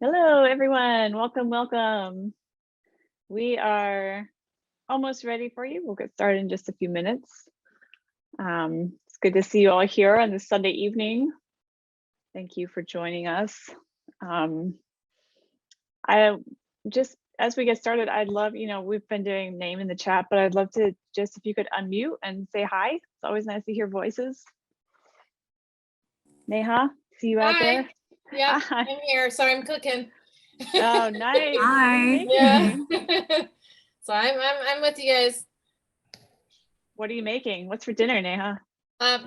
Hello, everyone. Welcome, welcome. We are almost ready for you. We'll get started in just a few minutes. It's good to see you all here on this Sunday evening. Thank you for joining us. I just, as we get started, I'd love, we've been doing name in the chat, but I'd love to just, if you could unmute and say hi. It's always nice to hear voices. Neha, see you out there. Yeah, I'm here. Sorry, I'm cooking. Oh, nice. Hi. Yeah. So I'm with you guys. What are you making? What's for dinner, Neha?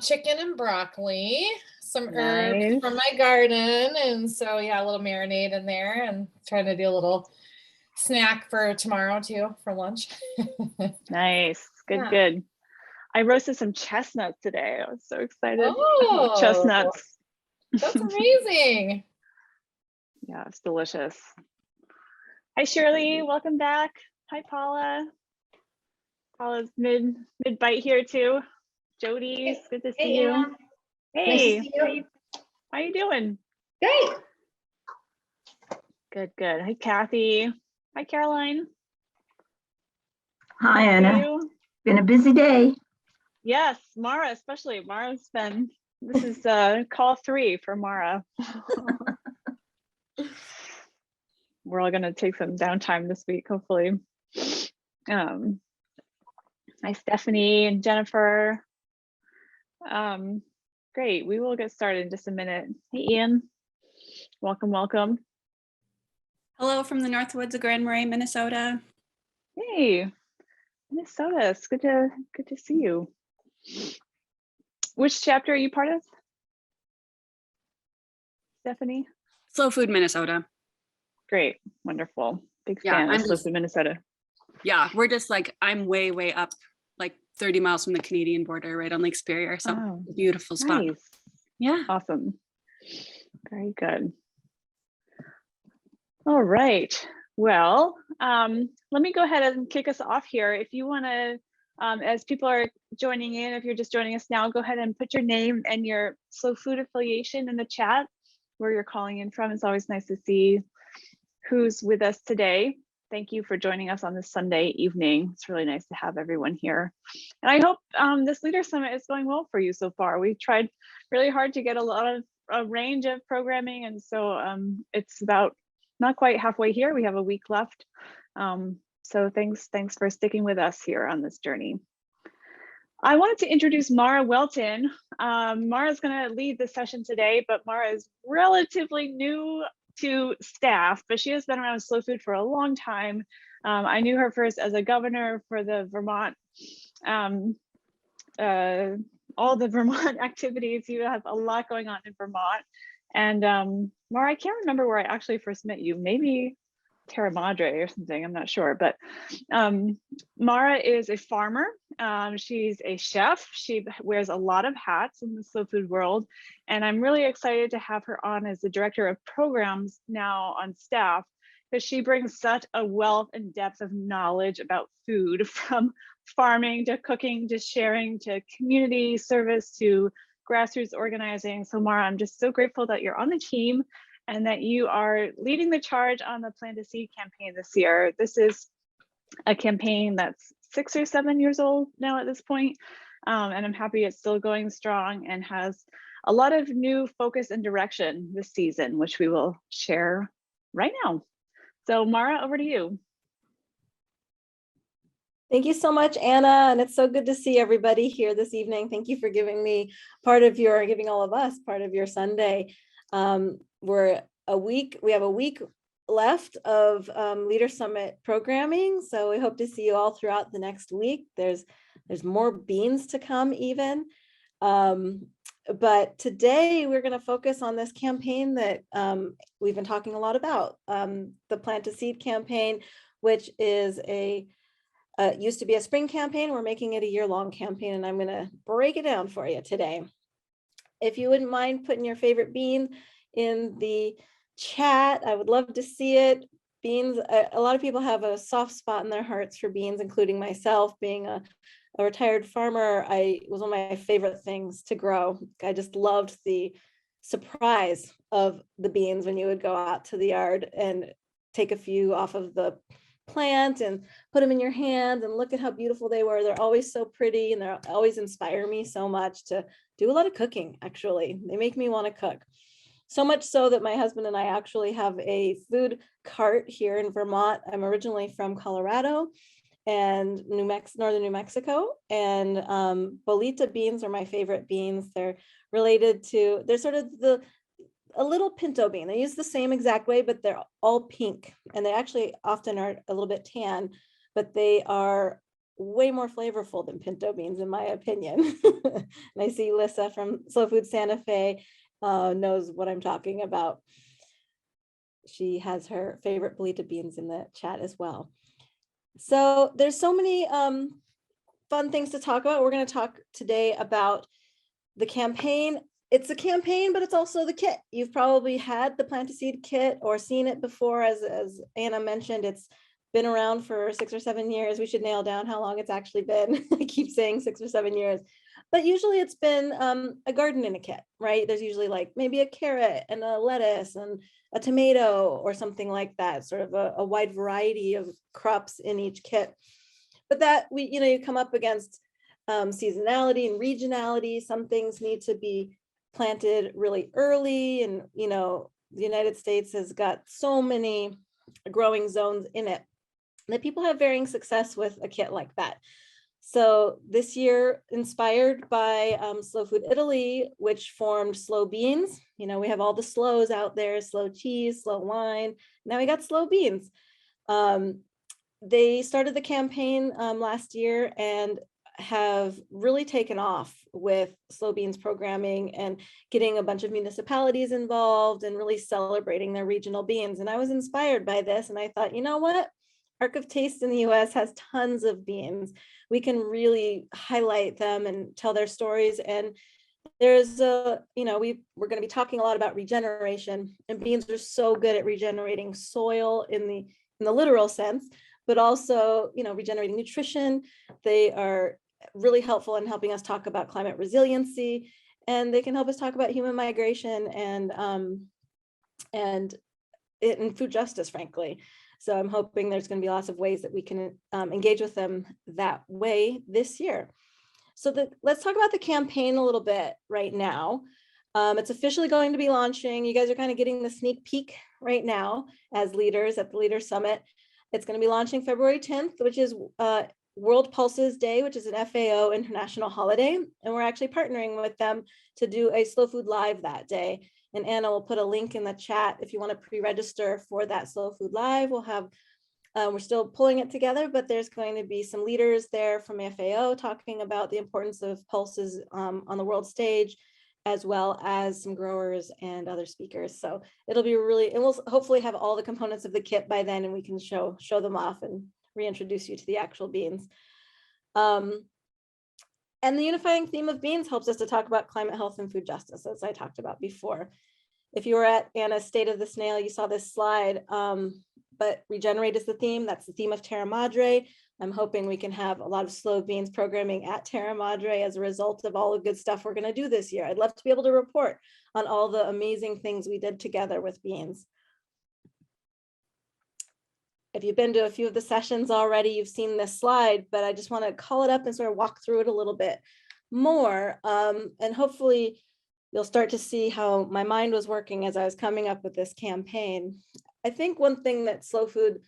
Chicken and broccoli, some Nice. herbs from my garden, and so yeah, a little marinade in there, and trying to do a little snack for tomorrow too for lunch. Nice. Good, Yeah. good. I roasted some chestnuts today. I was so excited. Oh, Chestnuts. That's amazing. Yeah, it's delicious. Hi, Shirley. Welcome back. Hi, Paula. Paula's mid bite here too. Jody, it's good to see you. Anna. Hey, Nice to see you. how you doing? Great. Good, good. Hi, Kathy. Hi, Caroline. Hi, Good to see Anna. you. Been a busy day. Yes, Mara especially. Mara's been, this is call 3 for Mara. We're all gonna take some downtime this week, hopefully. Hi, Stephanie and Jennifer. Great, we will get started in just a minute. Hey, Ian. Welcome, welcome. Hello from the Northwoods of Grand Marais, Minnesota. Hey, Minnesota. It's good to see you. Which chapter are you part of, Stephanie? Slow Food, Minnesota. Great, wonderful. Big Yeah, fan I'm of Slow Food, Minnesota. Yeah, we're just like, I'm way up, like 30 miles from the Canadian border, right on Lake Superior. So Oh, beautiful spot. nice. Yeah. Awesome. Very good. All right. Well, let me go ahead and kick us off here. If you want to, as people are joining in, if you're just joining us now, go ahead and put your name and your Slow Food affiliation in the chat where you're calling in from. It's always nice to see who's with us today. Thank you for joining us on this Sunday evening. It's really nice to have everyone here. And I hope this Leader Summit is going well for you so far. We've tried really hard to get a range of programming, and so it's about not quite halfway here. We have a week left. So thanks for sticking with us here on this journey. I wanted to introduce Mara Welton. Mara's going to lead the session today, but Mara is relatively new to staff, but she has been around Slow Food for a long time. I knew her first as a governor for the Vermont, all the Vermont activities. You have a lot going on in Vermont. And Mara, I can't remember where I actually first met you, maybe Terra Madre or something, I'm not sure, but Mara is a farmer. She's a chef. She wears a lot of hats in the slow food world, and I'm really excited to have her on as the director of programs now on staff, because she brings such a wealth and depth of knowledge about food, from farming to cooking to sharing to community service to grassroots organizing. So Mara, I'm just so grateful that you're on the team and that you are leading the charge on the Plant a Seed campaign this year. This is a campaign that's 6 or 7 years old now at this point, and I'm happy it's still going strong and has a lot of new focus and direction this season, which we will share right now. So Mara, over to you. Thank you so much, Anna, and it's so good to see everybody here this evening. Thank you for giving all of us part of your Sunday. We have a week left of Leader Summit programming, so we hope to see you all throughout the next week. There's more beans to come even, but today we're going to focus on this campaign that we've been talking a lot about, the Plant a Seed campaign, which is used to be a spring campaign. We're making it a year-long campaign, and I'm going to break it down for you today. If you wouldn't mind putting your favorite bean in the chat, I would love to see it. Beans, a lot of people have a soft spot in their hearts for beans, including myself. Being a retired farmer, it was one of my favorite things to grow. I just loved the surprise of the beans when you would go out to the yard and take a few off of the plant and put them in your hands and look at how beautiful they were. They're always so pretty and they always inspire me so much to do a lot of cooking. Actually, they make me want to cook. So much so that my husband and I actually have a food cart here in Vermont. I'm originally from Colorado and northern New Mexico, and bolita beans are my favorite beans. They're they're sort of a little pinto bean. They use the same exact way, but they're all pink, and they actually often are a little bit tan, but they are way more flavorful than pinto beans, in my opinion. And I see Lissa from Slow Food Santa Fe knows what I'm talking about. She has her favorite bolita beans in the chat as well. So there's so many fun things to talk about. We're going to talk today about the campaign. It's a campaign, but it's also the kit. You've probably had the Plant to Seed kit or seen it before. As Anna mentioned, it's been around for 6 or 7 years. We should nail down how long it's actually been. I keep saying 6 or 7 years, but usually it's been a garden in a kit, right? There's usually like maybe a carrot and a lettuce and a tomato or something like that, sort of a wide variety of crops in each kit. But that you come up against seasonality and regionality. Some things need to be planted really early, and the United States has got so many growing zones in it that people have varying success with a kit like that. So this year, inspired by Slow Food Italy, which formed Slow Beans. We have all the slows out there: slow cheese, slow wine. Now we got slow beans. They started the campaign last year and have really taken off with slow beans programming and getting a bunch of municipalities involved and really celebrating their regional beans. And I was inspired by this, and I thought, you know what? Arc of Taste in the US has tons of beans. We can really highlight them and tell their stories. And there's we're going to be talking a lot about regeneration, and beans are so good at regenerating soil in the literal sense, but also, regenerating nutrition. They are really helpful in helping us talk about climate resiliency, and they can help us talk about human migration and food justice, frankly. So I'm hoping there's going to be lots of ways that we can engage with them that way this year. So let's talk about the campaign a little bit right now. It's officially going to be launching. You guys are kind of getting the sneak peek right now as leaders at the Leader Summit. It's going to be launching February 10th, which is World Pulses Day, which is an FAO international holiday. And we're actually partnering with them to do a Slow Food Live that day. And Anna will put a link in the chat if you want to pre-register for that Slow Food Live. We'll have, we're still pulling it together, but there's going to be some leaders there from FAO talking about the importance of pulses on the world stage, as well as some growers and other speakers. So it'll be and we'll hopefully have all the components of the kit by then, and we can show them off and reintroduce you to the actual beans. And the unifying theme of beans helps us to talk about climate health and food justice, as I talked about before. If you were at Anna's State of the Snail, you saw this slide, but regenerate is the theme. That's the theme of Terra Madre. I'm hoping we can have a lot of slow beans programming at Terra Madre as a result of all the good stuff we're going to do this year. I'd love to be able to report on all the amazing things we did together with beans. If you've been to a few of the sessions already, you've seen this slide, but I just want to call it up and sort of walk through it a little bit more. And hopefully you'll start to see how my mind was working as I was coming up with this campaign. I think one thing that Slow Food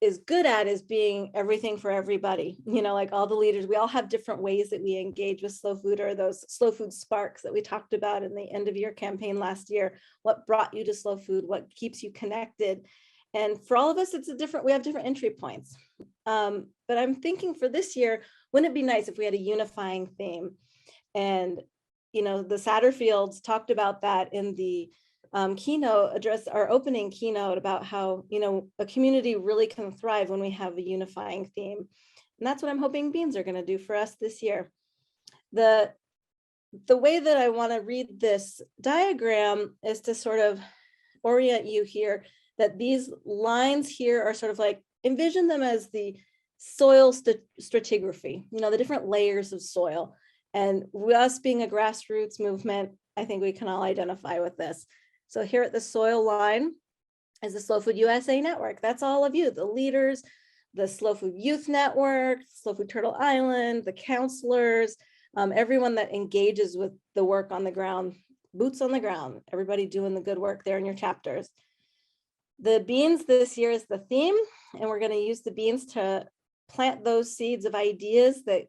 is good at is being everything for everybody. Like all the leaders, we all have different ways that we engage with Slow Food, or those Slow Food sparks that we talked about in the end of year campaign last year. What brought you to Slow Food? What keeps you connected? And for all of us, we have different entry points. But I'm thinking for this year, wouldn't it be nice if we had a unifying theme? And, the Satterfields talked about that in the keynote address, our opening keynote, about how, a community really can thrive when we have a unifying theme. And that's what I'm hoping beans are going to do for us this year. The way that I want to read this diagram is to sort of orient you here, that these lines here are sort of like, envision them as the soil stratigraphy, the different layers of soil. And us being a grassroots movement, I think we can all identify with this. So here at the soil line is the Slow Food USA network. That's all of you, the leaders, the Slow Food Youth Network, Slow Food Turtle Island, the counselors, everyone that engages with the work on the ground, boots on the ground, everybody doing the good work there in your chapters. The beans this year is the theme, and we're going to use the beans to plant those seeds of ideas that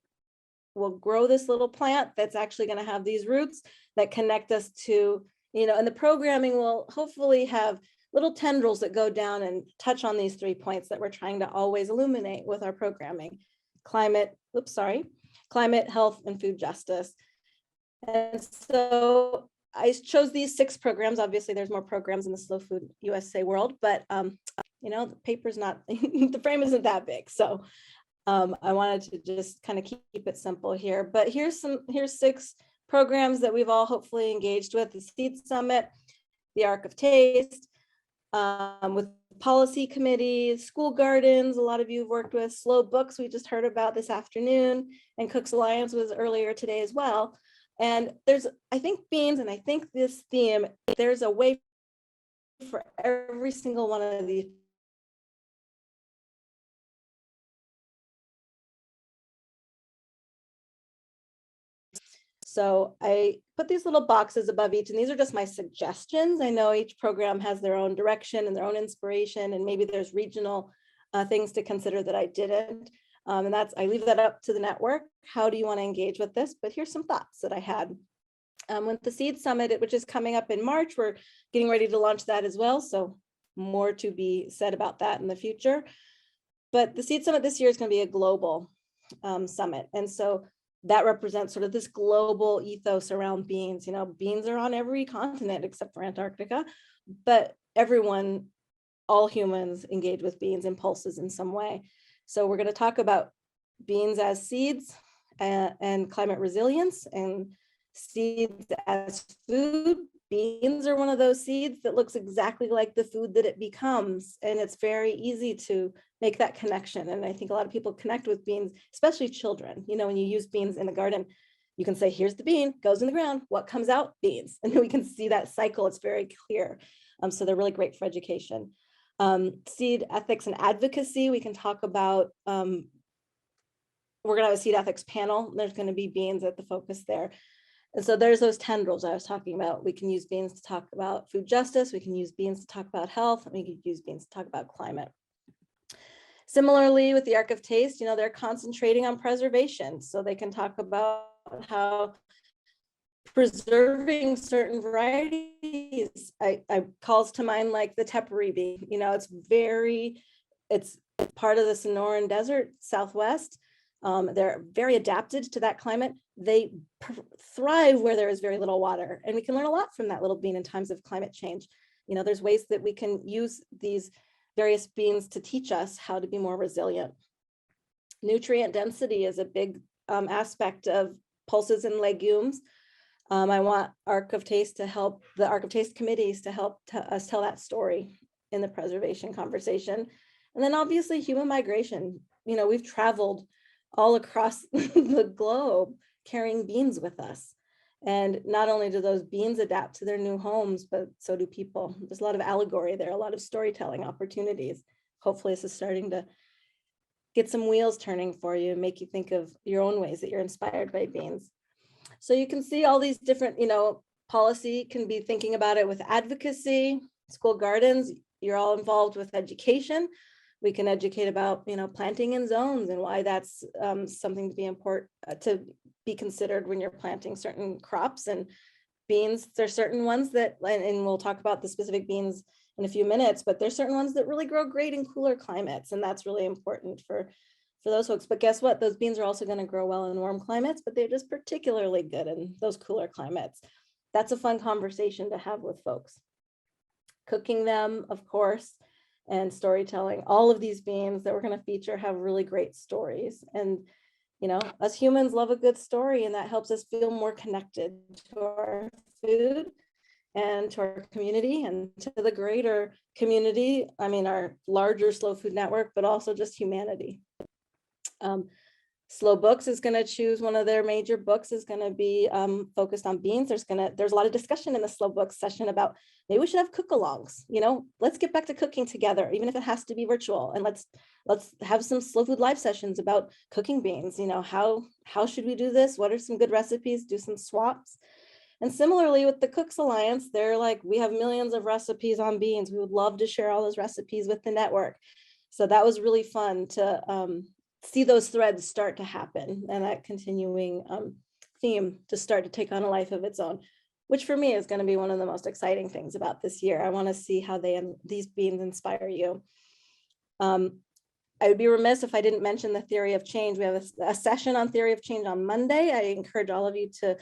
will grow this little plant that's actually going to have these roots that connect us to, and the programming will hopefully have little tendrils that go down and touch on these 3 points that we're trying to always illuminate with our programming: climate, health, and food justice. And so I chose these 6 programs. Obviously, there's more programs in the Slow Food USA world, but the paper's not, the frame isn't that big. So I wanted to just kind of keep it simple here. But here's 6 programs that we've all hopefully engaged with: the Seed Summit, the Arc of Taste, with policy committees, school gardens, a lot of you have worked with, Slow Books, we just heard about this afternoon, and Cooks Alliance was earlier today as well. And there's, I think, beans, and I think this theme, there's a way for every single one of these. So I put these little boxes above each, and these are just my suggestions. I know each program has their own direction and their own inspiration, and maybe there's regional things to consider that I didn't. And I leave that up to the network. How do you want to engage with this? But here's some thoughts that I had. With the Seed Summit, which is coming up in March, we're getting ready to launch that as well. So more to be said about that in the future. But the Seed Summit this year is going to be a global summit. And so that represents sort of this global ethos around beans. Beans are on every continent except for Antarctica, but everyone, all humans, engage with beans and pulses in some way. So we're going to talk about beans as seeds and climate resilience, and seeds as food. Beans are one of those seeds that looks exactly like the food that it becomes, and it's very easy to make that connection. And I think a lot of people connect with beans, especially children. When you use beans in the garden, you can say, here's the bean, goes in the ground, what comes out? Beans. And we can see that cycle. It's very clear. So they're really great for education. Seed ethics and advocacy, we can talk about, we're going to have a seed ethics panel. There's going to be beans at the focus there. And so there's those tendrils I was talking about. We can use beans to talk about food justice. We can use beans to talk about health. And we can use beans to talk about climate. Similarly, with the Arc of Taste, they're concentrating on preservation. So they can talk about how preserving certain varieties, I calls to mind like the tepary bean. It's part of the Sonoran Desert, Southwest. They're very adapted to that climate. They thrive where there is very little water. And we can learn a lot from that little bean in times of climate change. There's ways that we can use these various beans to teach us how to be more resilient. Nutrient density is a big aspect of pulses and legumes. I want Arc of Taste to help, the Arc of Taste committees to help us tell that story in the preservation conversation. And then obviously human migration. We've traveled all across the globe carrying beans with us. And not only do those beans adapt to their new homes, but so do people. There's a lot of allegory there, a lot of storytelling opportunities. Hopefully this is starting to get some wheels turning for you and make you think of your own ways that you're inspired by beans. So you can see all these different, policy can be thinking about it with advocacy, school gardens, you're all involved with education. We can educate about, planting in zones and why that's something to be important, to be considered when you're planting certain crops. And beans, there's certain ones that, and we'll talk about the specific beans in a few minutes, but there's certain ones that really grow great in cooler climates. And that's really important for those folks. But guess what? Those beans are also going to grow well in warm climates, but they're just particularly good in those cooler climates. That's a fun conversation to have with folks. Cooking them, of course, and storytelling. All of these beans that we're going to feature have really great stories. And, us humans love a good story, and that helps us feel more connected to our food and to our community and to the greater community. I mean, our larger slow food network, but also just humanity. Slow Books is going to choose one of their major books is going to be focused on beans. There's a lot of discussion in the Slow Books session about maybe we should have cook-alongs. Let's get back to cooking together, even if it has to be virtual. And let's have some slow food live sessions about cooking beans. How should we do this? What are some good recipes? Do some swaps. And similarly with the Cooks Alliance, they're like, we have millions of recipes on beans. We would love to share all those recipes with the network. So that was really fun to see those threads start to happen and that continuing theme to start to take on a life of its own, which for me is going to be one of the most exciting things about this year. I want to see how these beans inspire you. I would be remiss if I didn't mention the theory of change. We have a session on theory of change on Monday. I encourage all of you to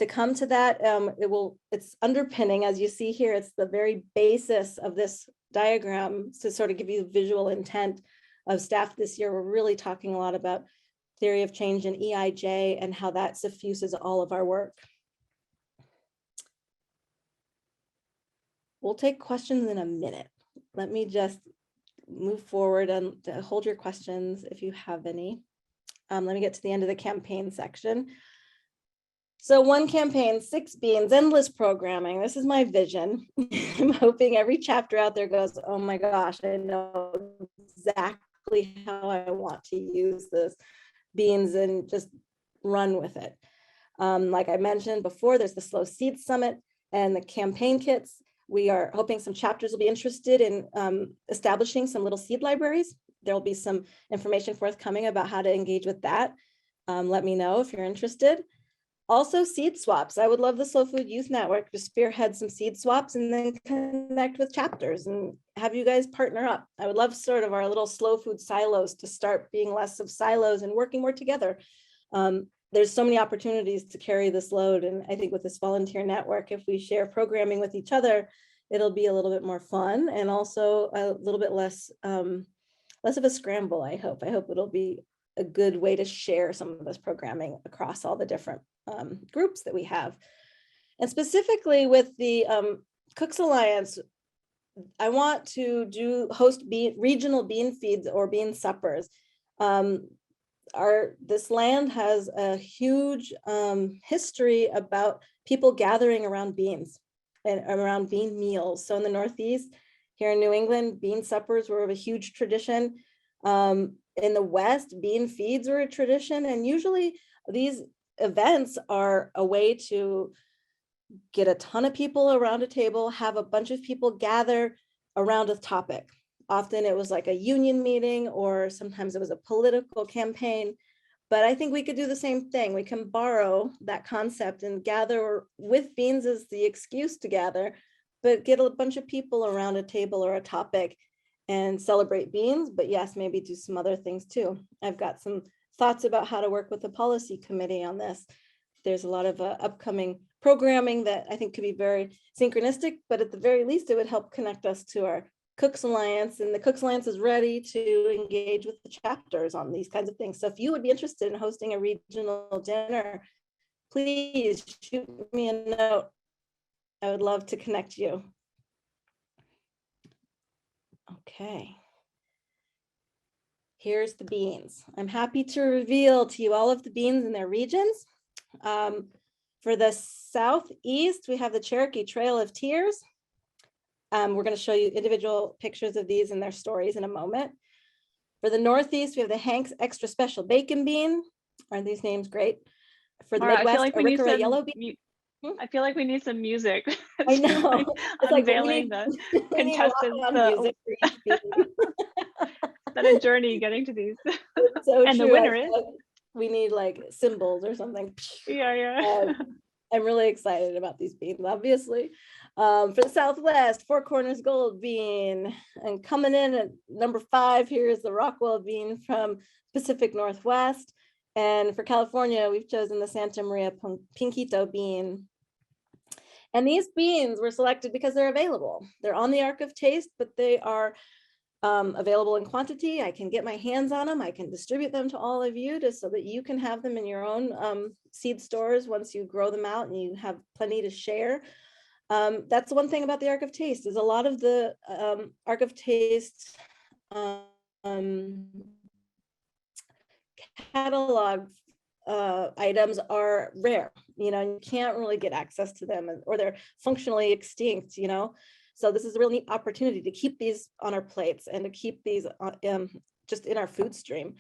come to that. It's underpinning, as you see here, it's the very basis of this diagram to sort of give you the visual intent of staff this year. We're really talking a lot about theory of change and EIJ and how that suffuses all of our work. We'll take questions in a minute. Let me just move forward and hold your questions if you have any. Let me get to the end of the campaign section. So one campaign, 6 beans, endless programming. This is my vision. I'm hoping every chapter out there goes, oh my gosh, I know exactly how I want to use this beans and just run with it. Like I mentioned before, there's the Slow Seed Summit and the campaign kits. We are hoping some chapters will be interested in establishing some little seed libraries. There'll be some information forthcoming about how to engage with that. Let me know if you're interested. Also seed swaps. I would love the Slow Food Youth Network to spearhead some seed swaps and then connect with chapters and have you guys partner up. I would love sort of our little slow food silos to start being less of silos and working more together. There's so many opportunities to carry this load. And I think with this volunteer network, if we share programming with each other, it'll be a little bit more fun and also a little bit less of a scramble, I hope. I hope it'll be a good way to share some of this programming across all the different groups that we have. And specifically with the Cooks Alliance, I want to host regional bean feeds or bean suppers. This land has a huge history about people gathering around beans and around bean meals. So in the Northeast, here in New England, bean suppers were of a huge tradition. In the West, bean feeds were a tradition, and usually these events are a way to get a ton of people around a table, have a bunch of people gather around a topic. Often it was like a union meeting, or sometimes it was a political campaign. But I think we could do the same thing. We can borrow that concept and gather with beans as the excuse to gather, but get a bunch of people around a table or a topic and celebrate beans, but yes, maybe do some other things too. I've got some thoughts about how to work with the policy committee on this. There's a lot of upcoming programming that I think could be very synchronistic, but at the very least, it would help connect us to our Cooks Alliance, and the Cooks Alliance is ready to engage with the chapters on these kinds of things. So if you would be interested in hosting a regional dinner, please shoot me a note. I would love to connect you. Okay. Here's the beans. I'm happy to reveal to you all of the beans in their regions. For the Southeast, we have the Cherokee Trail of Tears. We're going to show you individual pictures of these and their stories in a moment. For the Northeast, we have the Hank's Extra Special Bacon Bean. Aren't these names great? For the Midwest, I feel like Arikara Yellow Bean. I feel like we need some music. I know. It's unveiling like the contestants. music for each bean. That a journey getting to these. So and true. the winner is. We need like symbols or something. Yeah. I'm really excited about these beans, obviously. For the Southwest, Four Corners Gold Bean. And coming in at number 5, here is the Rockwell bean from Pacific Northwest. And for California, we've chosen the Santa Maria Pinquito bean. And these beans were selected because they're available. They're on the Arc of Taste, but they are available in quantity. I can get my hands on them. I can distribute them to all of you so that you can have them in your own seed stores once you grow them out and you have plenty to share. That's one thing about the Arc of Taste is a lot of the Arc of Taste catalog items are rare, you can't really get access to them, or they're functionally extinct, So this is a really neat opportunity to keep these on our plates and to keep these just in our food stream.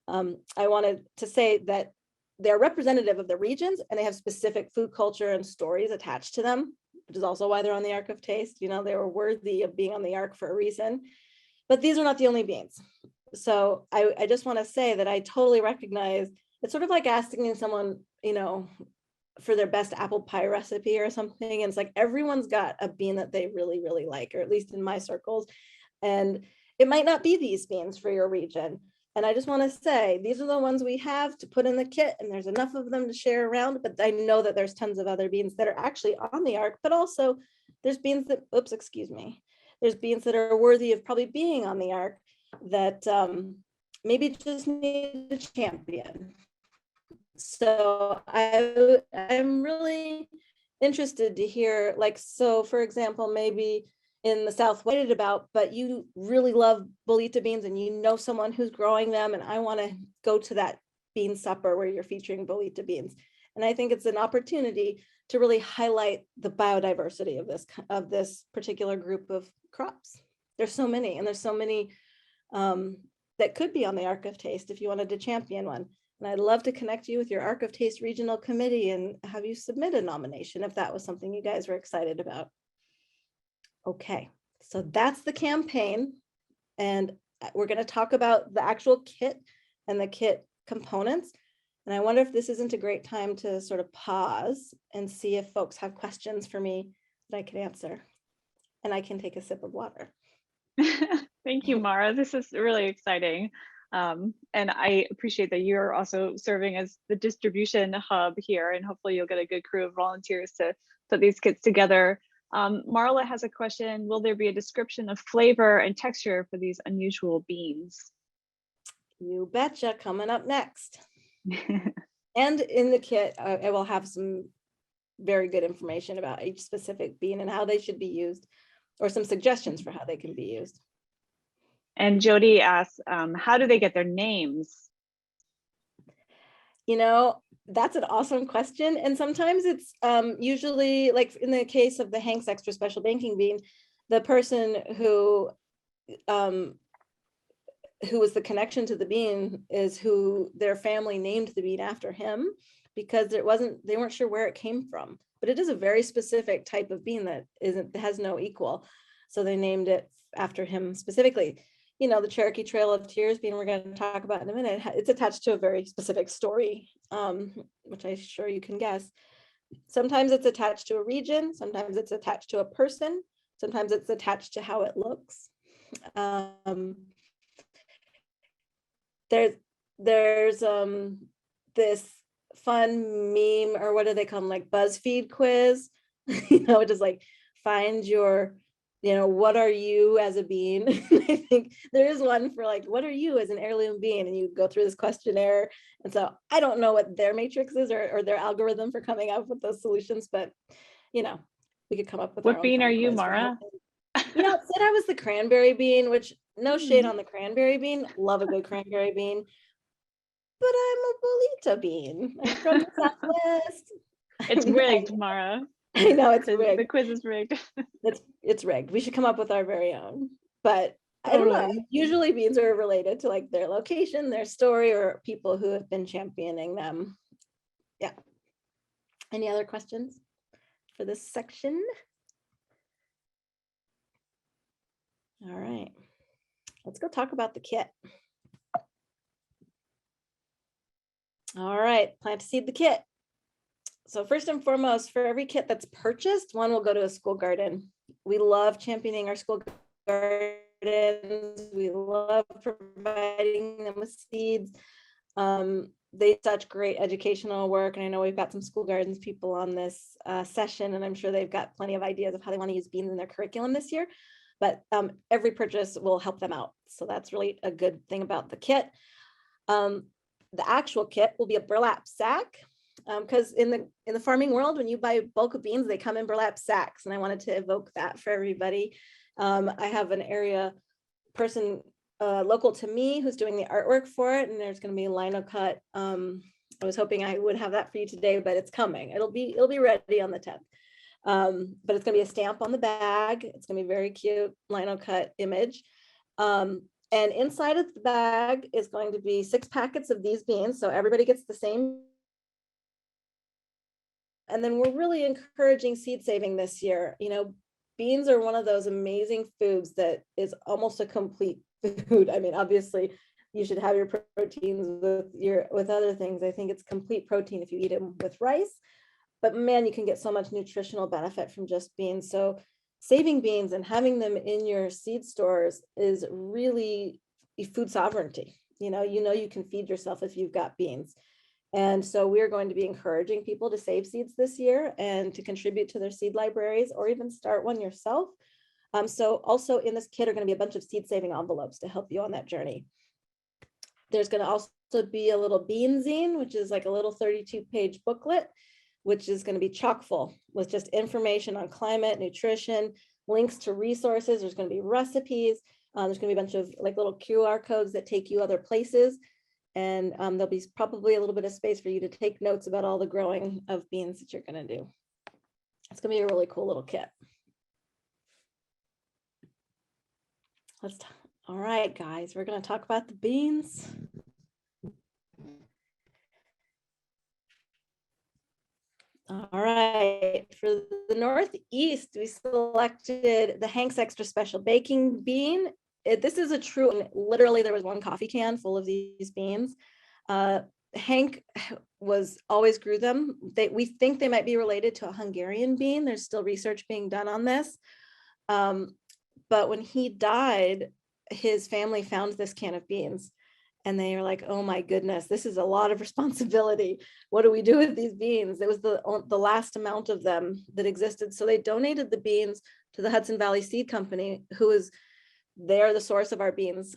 I wanted to say that they're representative of the regions, and they have specific food culture and stories attached to them, which is also why they're on the Ark of Taste. They were worthy of being on the Ark for a reason. But these are not the only beans. So I just want to say that I totally recognize it's sort of like asking someone, for their best apple pie recipe or something. And it's like everyone's got a bean that they really, really like, or at least in my circles. And it might not be these beans for your region. And I just want to say, these are the ones we have to put in the kit, and there's enough of them to share around. But I know that there's tons of other beans that are actually on the Ark, but also there's beans that, there's beans that are worthy of probably being on the Ark that maybe just need a champion. So I'm really interested to hear, so for example, maybe in the Southwest about, but you really love bolita beans and you know someone who's growing them, and I want to go to that bean supper where you're featuring bolita beans. And I think it's an opportunity to really highlight the biodiversity of this particular group of crops. There's so many, and there's so many that could be on the Ark of Taste if you wanted to champion one. And I'd love to connect you with your Ark of Taste regional committee and have you submit a nomination if that was something you guys were excited about. Okay, so that's the campaign. And we're going to talk about the actual kit and the kit components. And I wonder if this isn't a great time to sort of pause and see if folks have questions for me that I can answer. And I can take a sip of water. Thank you, Mara. This is really exciting. And I appreciate that you're also serving as the distribution hub here, and hopefully you'll get a good crew of volunteers to put these kits together. Marla has a question. Will there be a description of flavor and texture for these unusual beans? You betcha, coming up next. And in the kit, I will have some very good information about each specific bean and how they should be used, or some suggestions for how they can be used. And Jody asks, how do they get their names? That's an awesome question. And sometimes it's usually, like in the case of the Hank's Extra Special Banking Bean, the person who was the connection to the bean is who their family named the bean after him, because they weren't sure where it came from. But it is a very specific type of bean that has no equal. So they named it after him specifically. The Cherokee Trail of Tears bean we're going to talk about in a minute, it's attached to a very specific story, which I'm sure you can guess. Sometimes it's attached to a region, sometimes it's attached to a person, sometimes it's attached to how it looks. There's this fun meme, or what do they call them, like BuzzFeed quiz, just like find your, what are you as a bean? I think there is one for like, what are you as an heirloom bean? And you go through this questionnaire. And so I don't know what their matrix is or their algorithm for coming up with those solutions, but we could come up with what bean are you, Mara? It said I was the cranberry bean, which no shade on the cranberry bean. Love a good cranberry bean. But I'm a bolita bean. I'm from the Southwest. It's rigged, Mara. I know it's rigged. The quiz is rigged. It's rigged. We should come up with our very own. But I don't know. Usually beans are related to like their location, their story, or people who have been championing them. Yeah. Any other questions for this section? All right. Let's go talk about the kit. All right, plant to seed the kit. So first and foremost, for every kit that's purchased, one will go to a school garden. We love championing our school gardens. We love providing them with seeds. They do such great educational work. And I know we've got some school gardens people on this session, and I'm sure they've got plenty of ideas of how they want to use beans in their curriculum this year. But every purchase will help them out. So that's really a good thing about the kit. The actual kit will be a burlap sack, because in the farming world, when you buy bulk of beans, they come in burlap sacks, and I wanted to evoke that for everybody. I have an area person local to me who's doing the artwork for it, and there's going to be a lino cut. I was hoping I would have that for you today, but it's coming. It'll be ready on the 10th. But it's going to be a stamp on the bag. It's going to be a very cute lino cut image. And inside of the bag is going to be 6 packets of these beans. So everybody gets the same. And then we're really encouraging seed saving this year. You know, beans are one of those amazing foods that is almost a complete food. I mean, obviously you should have your proteins with other things. I think it's complete protein if you eat them with rice, but man, you can get so much nutritional benefit from just beans. So saving beans and having them in your seed stores is really food sovereignty. You know, you can feed yourself if you've got beans. And so we're going to be encouraging people to save seeds this year and to contribute to their seed libraries or even start one yourself. So also in this kit are going to be a bunch of seed saving envelopes to help you on that journey. There's going to also be a little bean zine, which is like a little 32-page booklet, which is going to be chock full with just information on climate, nutrition, links to resources. There's going to be recipes. There's going to be a bunch of like little QR codes that take you other places. And there'll be probably a little bit of space for you to take notes about all the growing of beans that you're going to do. It's going to be a really cool little kit. All right, guys, we're going to talk about the beans. All right, for the Northeast, we selected the Hank's Extra Special Baking Bean. This is a true, literally there was one coffee can full of these beans. Hank always grew them. We think they might be related to a Hungarian bean. There's still research being done on this. But when he died, his family found this can of beans and they were like, oh my goodness, this is a lot of responsibility. What do we do with these beans? It was the last amount of them that existed. So they donated the beans to the Hudson Valley Seed Company, they're the source of our beans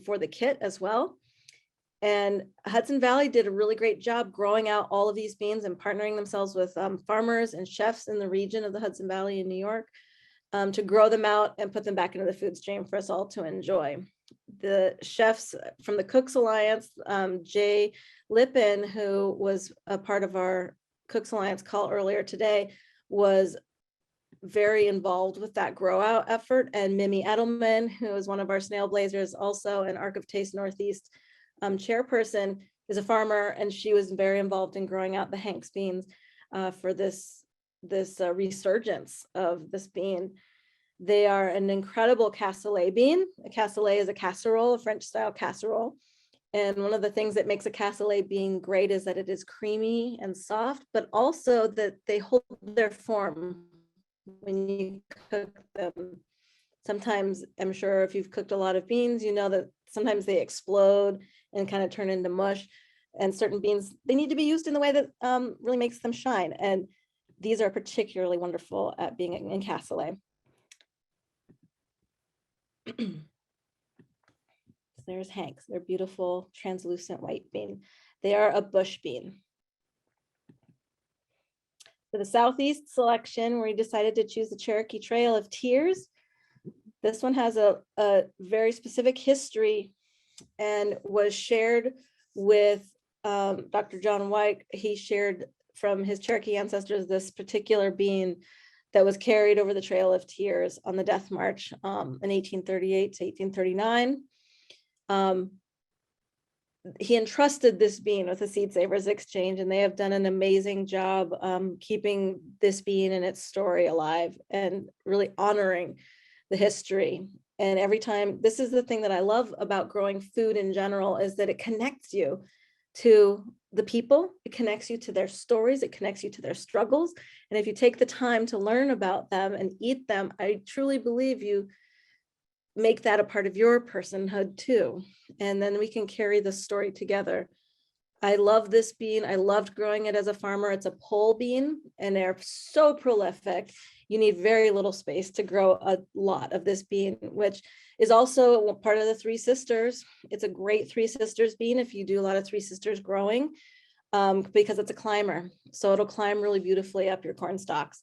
for the kit as well. And Hudson Valley did a really great job growing out all of these beans and partnering themselves with farmers and chefs in the region of the Hudson Valley in New York to grow them out and put them back into the food stream for us all to enjoy. The chefs from the Cooks Alliance, Jay Lippin, who was a part of our Cooks Alliance call earlier today, was very involved with that grow out effort. And Mimi Edelman, who is one of our snail blazers, also an Arc of Taste Northeast chairperson, is a farmer, and she was very involved in growing out the Hank's beans for this resurgence of this bean. They are an incredible cassoulet bean. A cassoulet is a casserole, a French style casserole. And one of the things that makes a cassoulet bean great is that it is creamy and soft, but also that they hold their form when you cook them. Sometimes, I'm sure if you've cooked a lot of beans, you know that sometimes they explode and kind of turn into mush. And certain beans, they need to be used in the way that really makes them shine. And these are particularly wonderful at being in cassoulet. There's Hank's. They're beautiful, translucent white bean. They are a bush bean. For the Southeast selection, we decided to choose the Cherokee Trail of Tears. This one has a very specific history and was shared with Dr. John White. He shared from his Cherokee ancestors this particular bean that was carried over the Trail of Tears on the Death March in 1838 to 1839. He entrusted this bean with the Seed Savers Exchange, and they have done an amazing job keeping this bean and its story alive and really honoring the history. And every time, this is the thing that I love about growing food in general, is that it connects you to the people, it connects you to their stories, it connects you to their struggles. And if you take the time to learn about them and eat them, I truly believe you make that a part of your personhood too. And then we can carry the story together. I love this bean. I loved growing it as a farmer. It's a pole bean and they're so prolific. You need very little space to grow a lot of this bean, which is also part of the Three Sisters. It's a great Three Sisters bean if you do a lot of Three Sisters growing, because it's a climber. So it'll climb really beautifully up your corn stalks.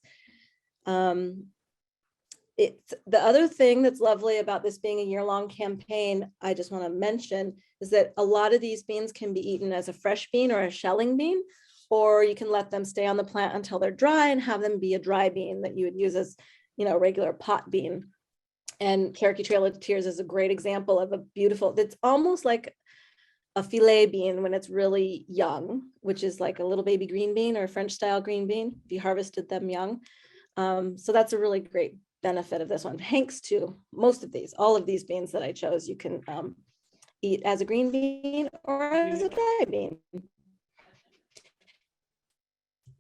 it's the other thing that's lovely about this being a year-long campaign, I just want to mention, is that a lot of these beans can be eaten as a fresh bean or a shelling bean, or you can let them stay on the plant until they're dry and have them be a dry bean that you would use as, a regular pot bean. And Cherokee Trail of Tears is a great example of a beautiful, it's almost like a filet bean when it's really young, which is like a little baby green bean or a French style green bean if you harvested them young. So that's a really great benefit of this one. Thanks to most of these, all of these beans that I chose, you can eat as a green bean or as a dry bean.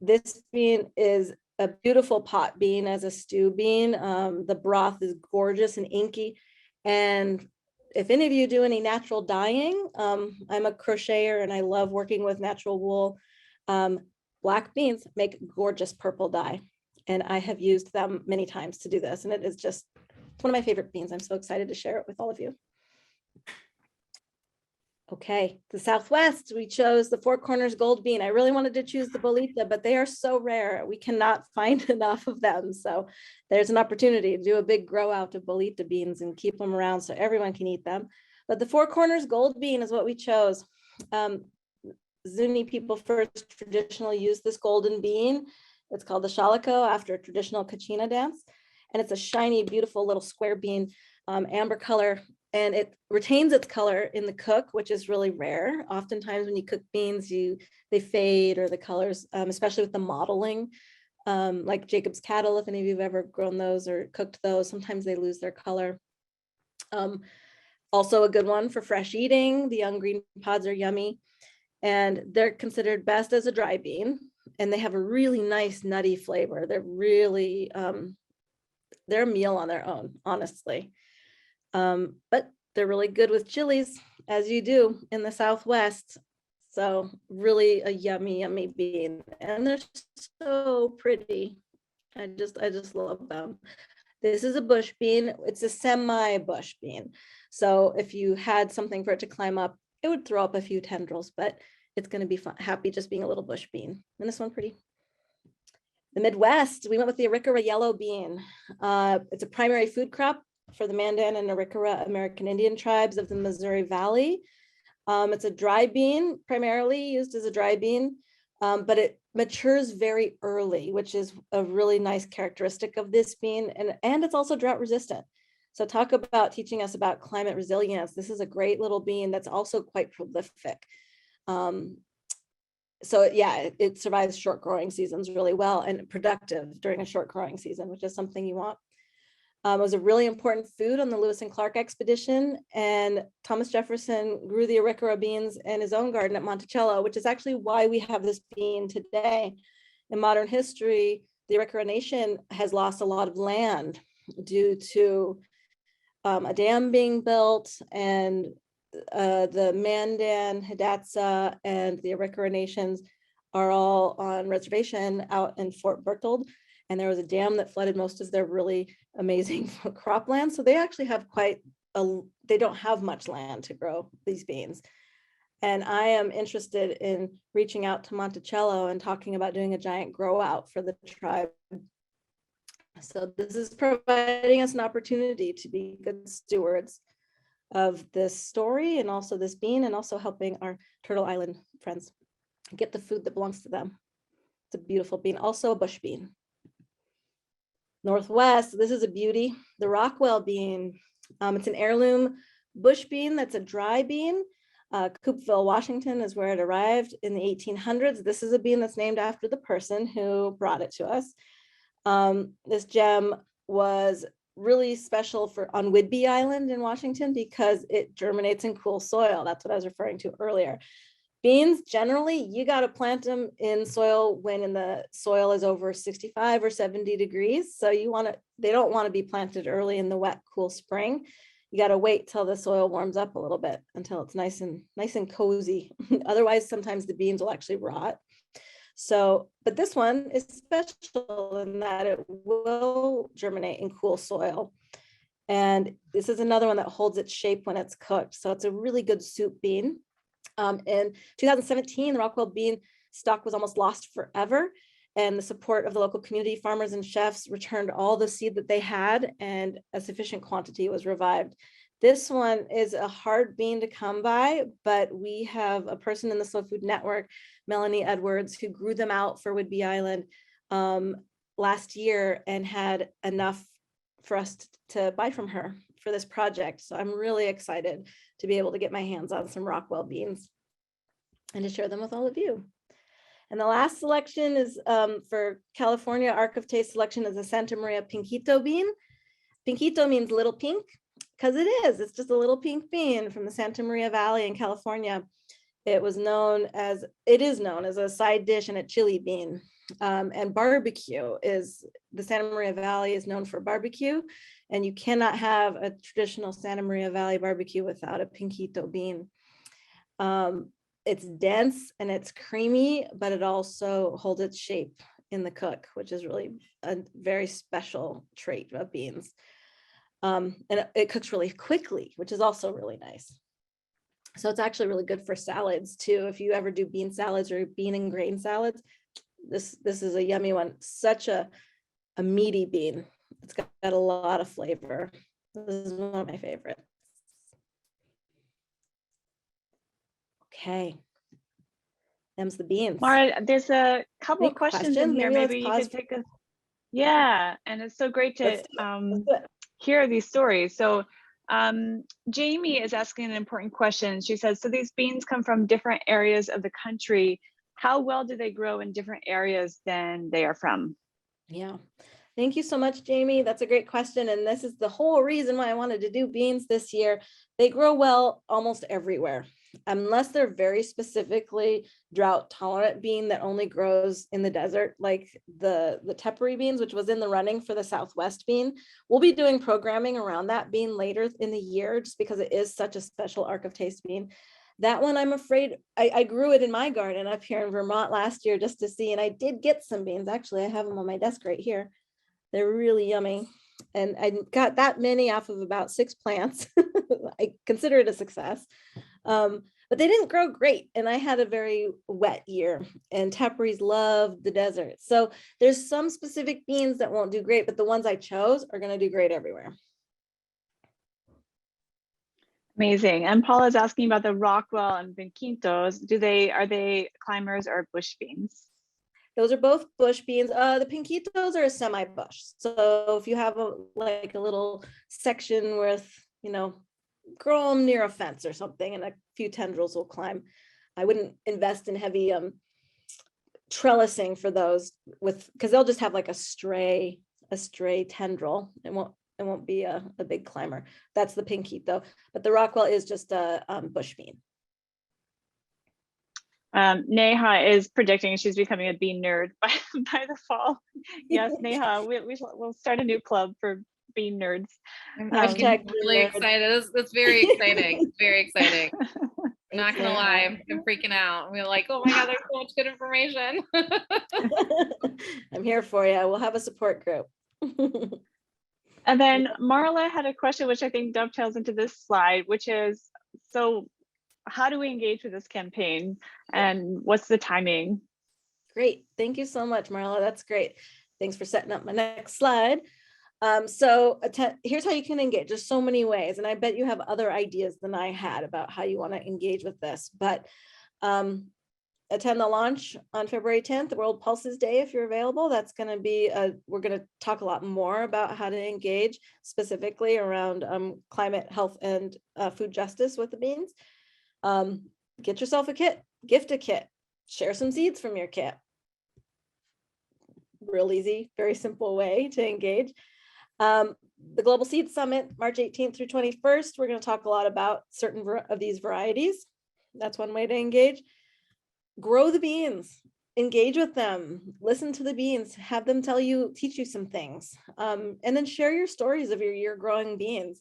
This bean is a beautiful pot bean as a stew bean. The broth is gorgeous and inky. And if any of you do any natural dyeing, I'm a crocheter and I love working with natural wool. Black beans make gorgeous purple dye. And I have used them many times to do this. And it is just one of my favorite beans. I'm so excited to share it with all of you. Okay, the Southwest, we chose the Four Corners gold bean. I really wanted to choose the bolita, but they are so rare. We cannot find enough of them. So there's an opportunity to do a big grow out of bolita beans and keep them around so everyone can eat them. But the Four Corners gold bean is what we chose. Zuni people first traditionally used this golden bean. It's called the shalako after a traditional kachina dance. And it's a shiny, beautiful little square bean, amber color. And it retains its color in the cook, which is really rare. Oftentimes when you cook beans, they fade or the colors, especially with the mottling, like Jacob's cattle, if any of you have ever grown those or cooked those, sometimes they lose their color. Also a good one for fresh eating. The young green pods are yummy and they're considered best as a dry bean. And they have a really nice nutty flavor. They're really, they're a meal on their own, honestly. But they're really good with chilies, as you do in the Southwest. So really a yummy, yummy bean. And they're so pretty. I just love them. This is a bush bean. It's a semi-bush bean. So if you had something for it to climb up, it would throw up a few tendrils, but it's going to be happy just being a little bush bean. And this one pretty. The Midwest, we went with the Arikara yellow bean. It's a primary food crop for the Mandan and Arikara American Indian tribes of the Missouri Valley. It's a dry bean, primarily used as a dry bean, but it matures very early, which is a really nice characteristic of this bean. And it's also drought resistant. So talk about teaching us about climate resilience. This is a great little bean that's also quite prolific. So yeah, it survives short growing seasons really well and productive during a short growing season, which is something you want. It was a really important food on the Lewis and Clark expedition, and Thomas Jefferson grew the Arikara beans in his own garden at Monticello, which is actually why we have this bean today. In modern history, the Arikara Nation has lost a lot of land due to a dam being built, and the Mandan, Hidatsa, and the Arikara Nations are all on reservation out in Fort Berthold. And there was a dam that flooded most of their really amazing cropland. So they actually have they don't have much land to grow these beans. And I am interested in reaching out to Monticello and talking about doing a giant grow out for the tribe. So this is providing us an opportunity to be good stewards of this story and also this bean, and also helping our Turtle Island friends get the food that belongs to them. It's a beautiful bean, also a bush bean. Northwest, this is a beauty, the Rockwell bean. It's an heirloom bush bean that's a dry bean. Coopville, Washington is where it arrived in the 1800s. This is a bean that's named after the person who brought it to us. This gem was really special on Whidbey Island in Washington because it germinates in cool soil. That's what I was referring to earlier. Beans, generally, you got to plant them in soil when the soil is over 65 or 70 degrees. So they don't want to be planted early in the wet, cool spring. You got to wait till the soil warms up a little bit until it's nice and cozy. Otherwise, sometimes the beans will actually rot. So, but this one is special in that it will germinate in cool soil. And this is another one that holds its shape when it's cooked. So it's a really good soup bean. In 2017, the Rockwell bean stock was almost lost forever. and the support of the local community, farmers and chefs returned all the seed that they had, and a sufficient quantity was revived. This one is a hard bean to come by, but we have a person in the Slow Food Network, Melanie Edwards, who grew them out for Whidbey Island last year and had enough for us to buy from her for this project. So I'm really excited to be able to get my hands on some Rockwell beans and to share them with all of you. And the last selection is for California Arc of Taste selection is a Santa Maria pinquito bean. Pinquito means little pink, because it is. It's just a little pink bean from the Santa Maria Valley in California. It is known as a side dish and a chili bean. And barbecue is, the Santa Maria Valley is known for barbecue, and you cannot have a traditional Santa Maria Valley barbecue without a pinquito bean. It's dense and it's creamy, but it also holds its shape in the cook, which is really a very special trait of beans. And it cooks really quickly, which is also really nice. So it's actually really good for salads too. If you ever do bean salads or bean and grain salads, this is a yummy one. Such a meaty bean. It's got a lot of flavor. This is one of my favorites. Okay. Them's the beans. Mara, there's a couple Any of questions in questions? here. Maybe Maybe you let's could pause. take a, yeah, and it's so great to Let's do it. hear these stories. So Jamie is asking an important question. She says, so these beans come from different areas of the country. How well do they grow in different areas than they are from? Yeah. Thank you so much, Jamie. That's a great question. And this is the whole reason why I wanted to do beans this year. They grow well almost everywhere, unless they're very specifically drought tolerant bean that only grows in the desert, like the tepary beans, which was in the running for the Southwest bean. We'll be doing programming around that bean later in the year, just because it is such a special Arc of Taste bean. That one, I'm afraid, I grew it in my garden up here in Vermont last year just to see, and I did get some beans. Actually, I have them on my desk right here. They're really yummy. And I got that many off of about 6 plants. I consider it a success. But they didn't grow great. And I had a very wet year, and teparies love the desert. So there's some specific beans that won't do great, but the ones I chose are going to do great everywhere. Amazing. And Paula's asking about the Rockwell and pinquitos. Are they climbers or bush beans? Those are both bush beans. The pinquitos are a semi-bush. So if you have a little section with, grow them near a fence or something, and a few tendrils will climb. I wouldn't invest in heavy trellising for those, because they'll just have like a stray tendril. It won't be a big climber. That's the pinquito. But the Rockwell is just a bush bean. Neha is predicting she's becoming a bean nerd by the fall. Yes, Neha, we'll start a new club for bean nerds. I'm getting really excited. It's very exciting. It's very exciting. I'm not gonna lie, I'm freaking out. We're like, oh my God, there's so much good information. I'm here for you. We'll have a support group. And then Marla had a question, which I think dovetails into this slide, which is, so how do we engage with this campaign, and what's the timing? Great. Thank you so much, Marla. That's great. Thanks for setting up my next slide. Here's how you can engage. There's so many ways, and I bet you have other ideas than I had about how you want to engage with this, but attend the launch on February 10th, the World Pulses Day, if you're available. That's going to be, we're going to talk a lot more about how to engage specifically around climate, health, and food justice with the beans. Get yourself a kit, gift a kit, share some seeds from your kit. Real easy, very simple way to engage. The Global Seed Summit, March 18th through 21st, we're going to talk a lot about certain of these varieties. That's one way to engage. Grow the beans, engage with them, listen to the beans, have them teach you some things, and then share your stories of your year growing beans.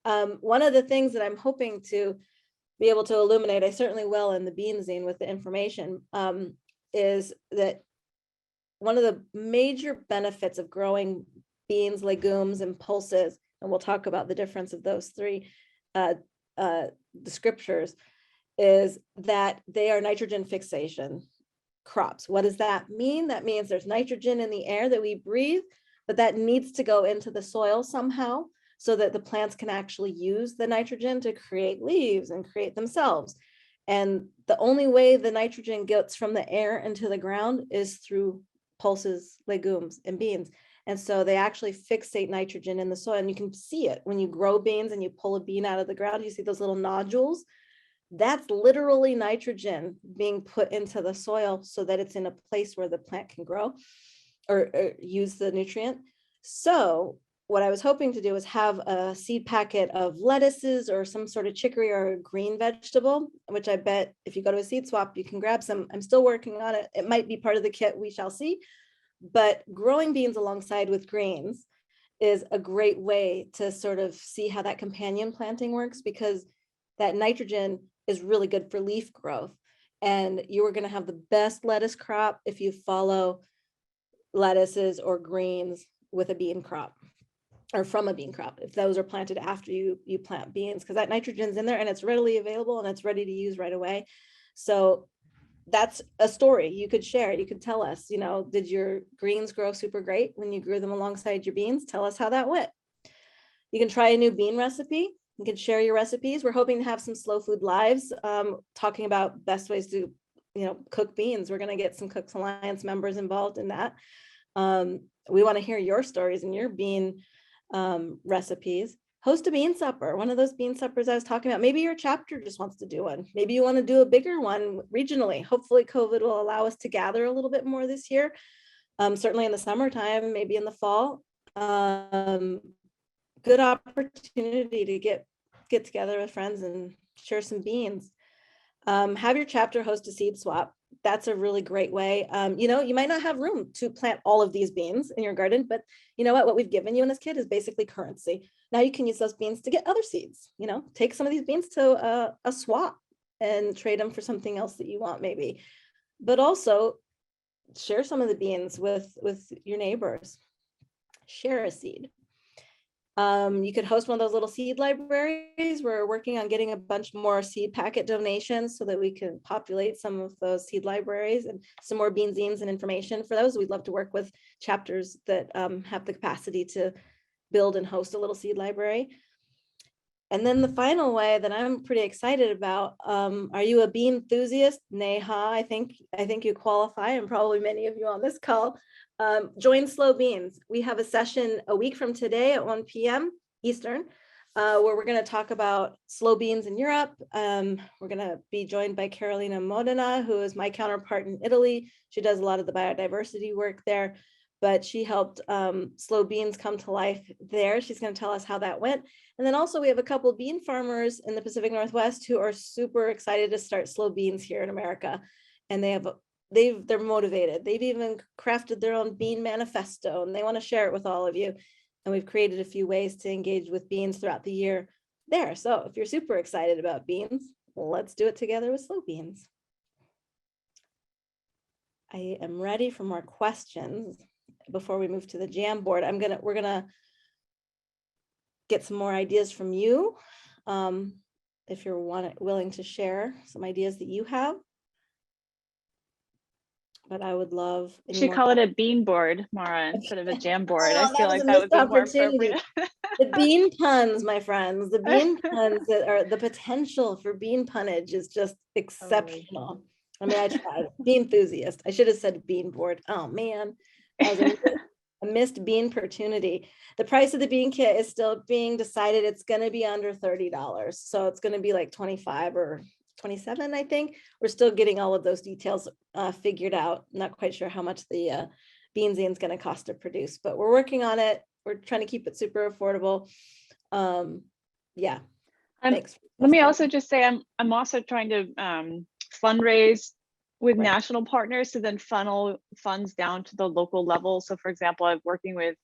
One of the things that I'm hoping to be able to illuminate, I certainly will in the bean zine with the information, is that one of the major benefits of growing beans, legumes, and pulses, and we'll talk about the difference of those three descriptors, is that they are nitrogen fixation. crops. What does that mean? That means there's nitrogen in the air that we breathe, but that needs to go into the soil somehow so that the plants can actually use the nitrogen to create leaves and create themselves. And the only way the nitrogen gets from the air into the ground is through pulses, legumes, and beans. And so they actually fixate nitrogen in the soil, and you can see it when you grow beans and you pull a bean out of the ground, you see those little nodules. That's literally nitrogen being put into the soil so that it's in a place where the plant can grow or use the nutrient. So what I was hoping to do is have a seed packet of lettuces or some sort of chicory or a green vegetable, which I bet if you go to a seed swap, you can grab some. I'm still working on it. It might be part of the kit, we shall see. But growing beans alongside with greens is a great way to sort of see how that companion planting works, because that nitrogen is really good for leaf growth. And you are going to have the best lettuce crop if you follow lettuces or greens with a bean crop, or from a bean crop, if those are planted after you plant beans, because that nitrogen's in there and it's readily available and it's ready to use right away. So that's a story you could share. You could tell us, you know, did your greens grow super great when you grew them alongside your beans? Tell us how that went. You can try a new bean recipe. You can share your recipes. We're hoping to have some slow food lives talking about best ways to, you know, cook beans. We're going to get some Cooks Alliance members involved in that. We want to hear your stories and your bean recipes. Host a bean supper, one of those bean suppers I was talking about. Maybe your chapter just wants to do one. Maybe you want to do a bigger one regionally. Hopefully COVID will allow us to gather a little bit more this year. Certainly in the summertime, maybe in the fall. Good opportunity to get together with friends and share some beans. Have your chapter host a seed swap. That's a really great way. You know, you might not have room to plant all of these beans in your garden, but you know what we've given you in this kit is basically currency. Now you can use those beans to get other seeds, you know, take some of these beans to a swap and trade them for something else that you want maybe, but also share some of the beans with your neighbors. Share a seed. You could host one of those little seed libraries. We're working on getting a bunch more seed packet donations so that we can populate some of those seed libraries and some more bean zines and information for those. We'd love to work with chapters that have the capacity to build and host a little seed library. And then the final way that I'm pretty excited about, are you a bean enthusiast? Neha, I think you qualify, and probably many of you on this call. Join Slow Beans. We have a session a week from today at 1 p.m. Eastern, where we're going to talk about slow beans in Europe. We're going to be joined by Carolina Modena, who is my counterpart in Italy. She does a lot of the biodiversity work there, but she helped slow beans come to life there. She's going to tell us how that went. And then also we have a couple of bean farmers in the Pacific Northwest who are super excited to start slow beans here in America. And they're motivated. They've even crafted their own bean manifesto and they want to share it with all of you. And we've created a few ways to engage with beans throughout the year there. So if you're super excited about beans, let's do it together with slow beans. I am ready for more questions before we move to the Jamboard. We're gonna get some more ideas from you. If you're willing to share some ideas that you have. But I would love. You should call it a bean board, Mara, instead of a jam board. Oh, I feel like that would be more appropriate. The bean puns, my friends, the bean puns that are the potential for bean punnage is just exceptional. I mean, I tried. Bean enthusiast. I should have said bean board. Oh man, that was a missed bean opportunity. The price of the bean kit is still being decided. It's going to be under $30. So it's going to be like 25 or 27, I think. We're still getting all of those details figured out. Not quite sure how much the bean zine is going to cost to produce, but we're working on it. We're trying to keep it super affordable. Yeah. Thanks. Let me also just say I'm also trying to fundraise with national partners to then funnel funds down to the local level. So for example, I'm working with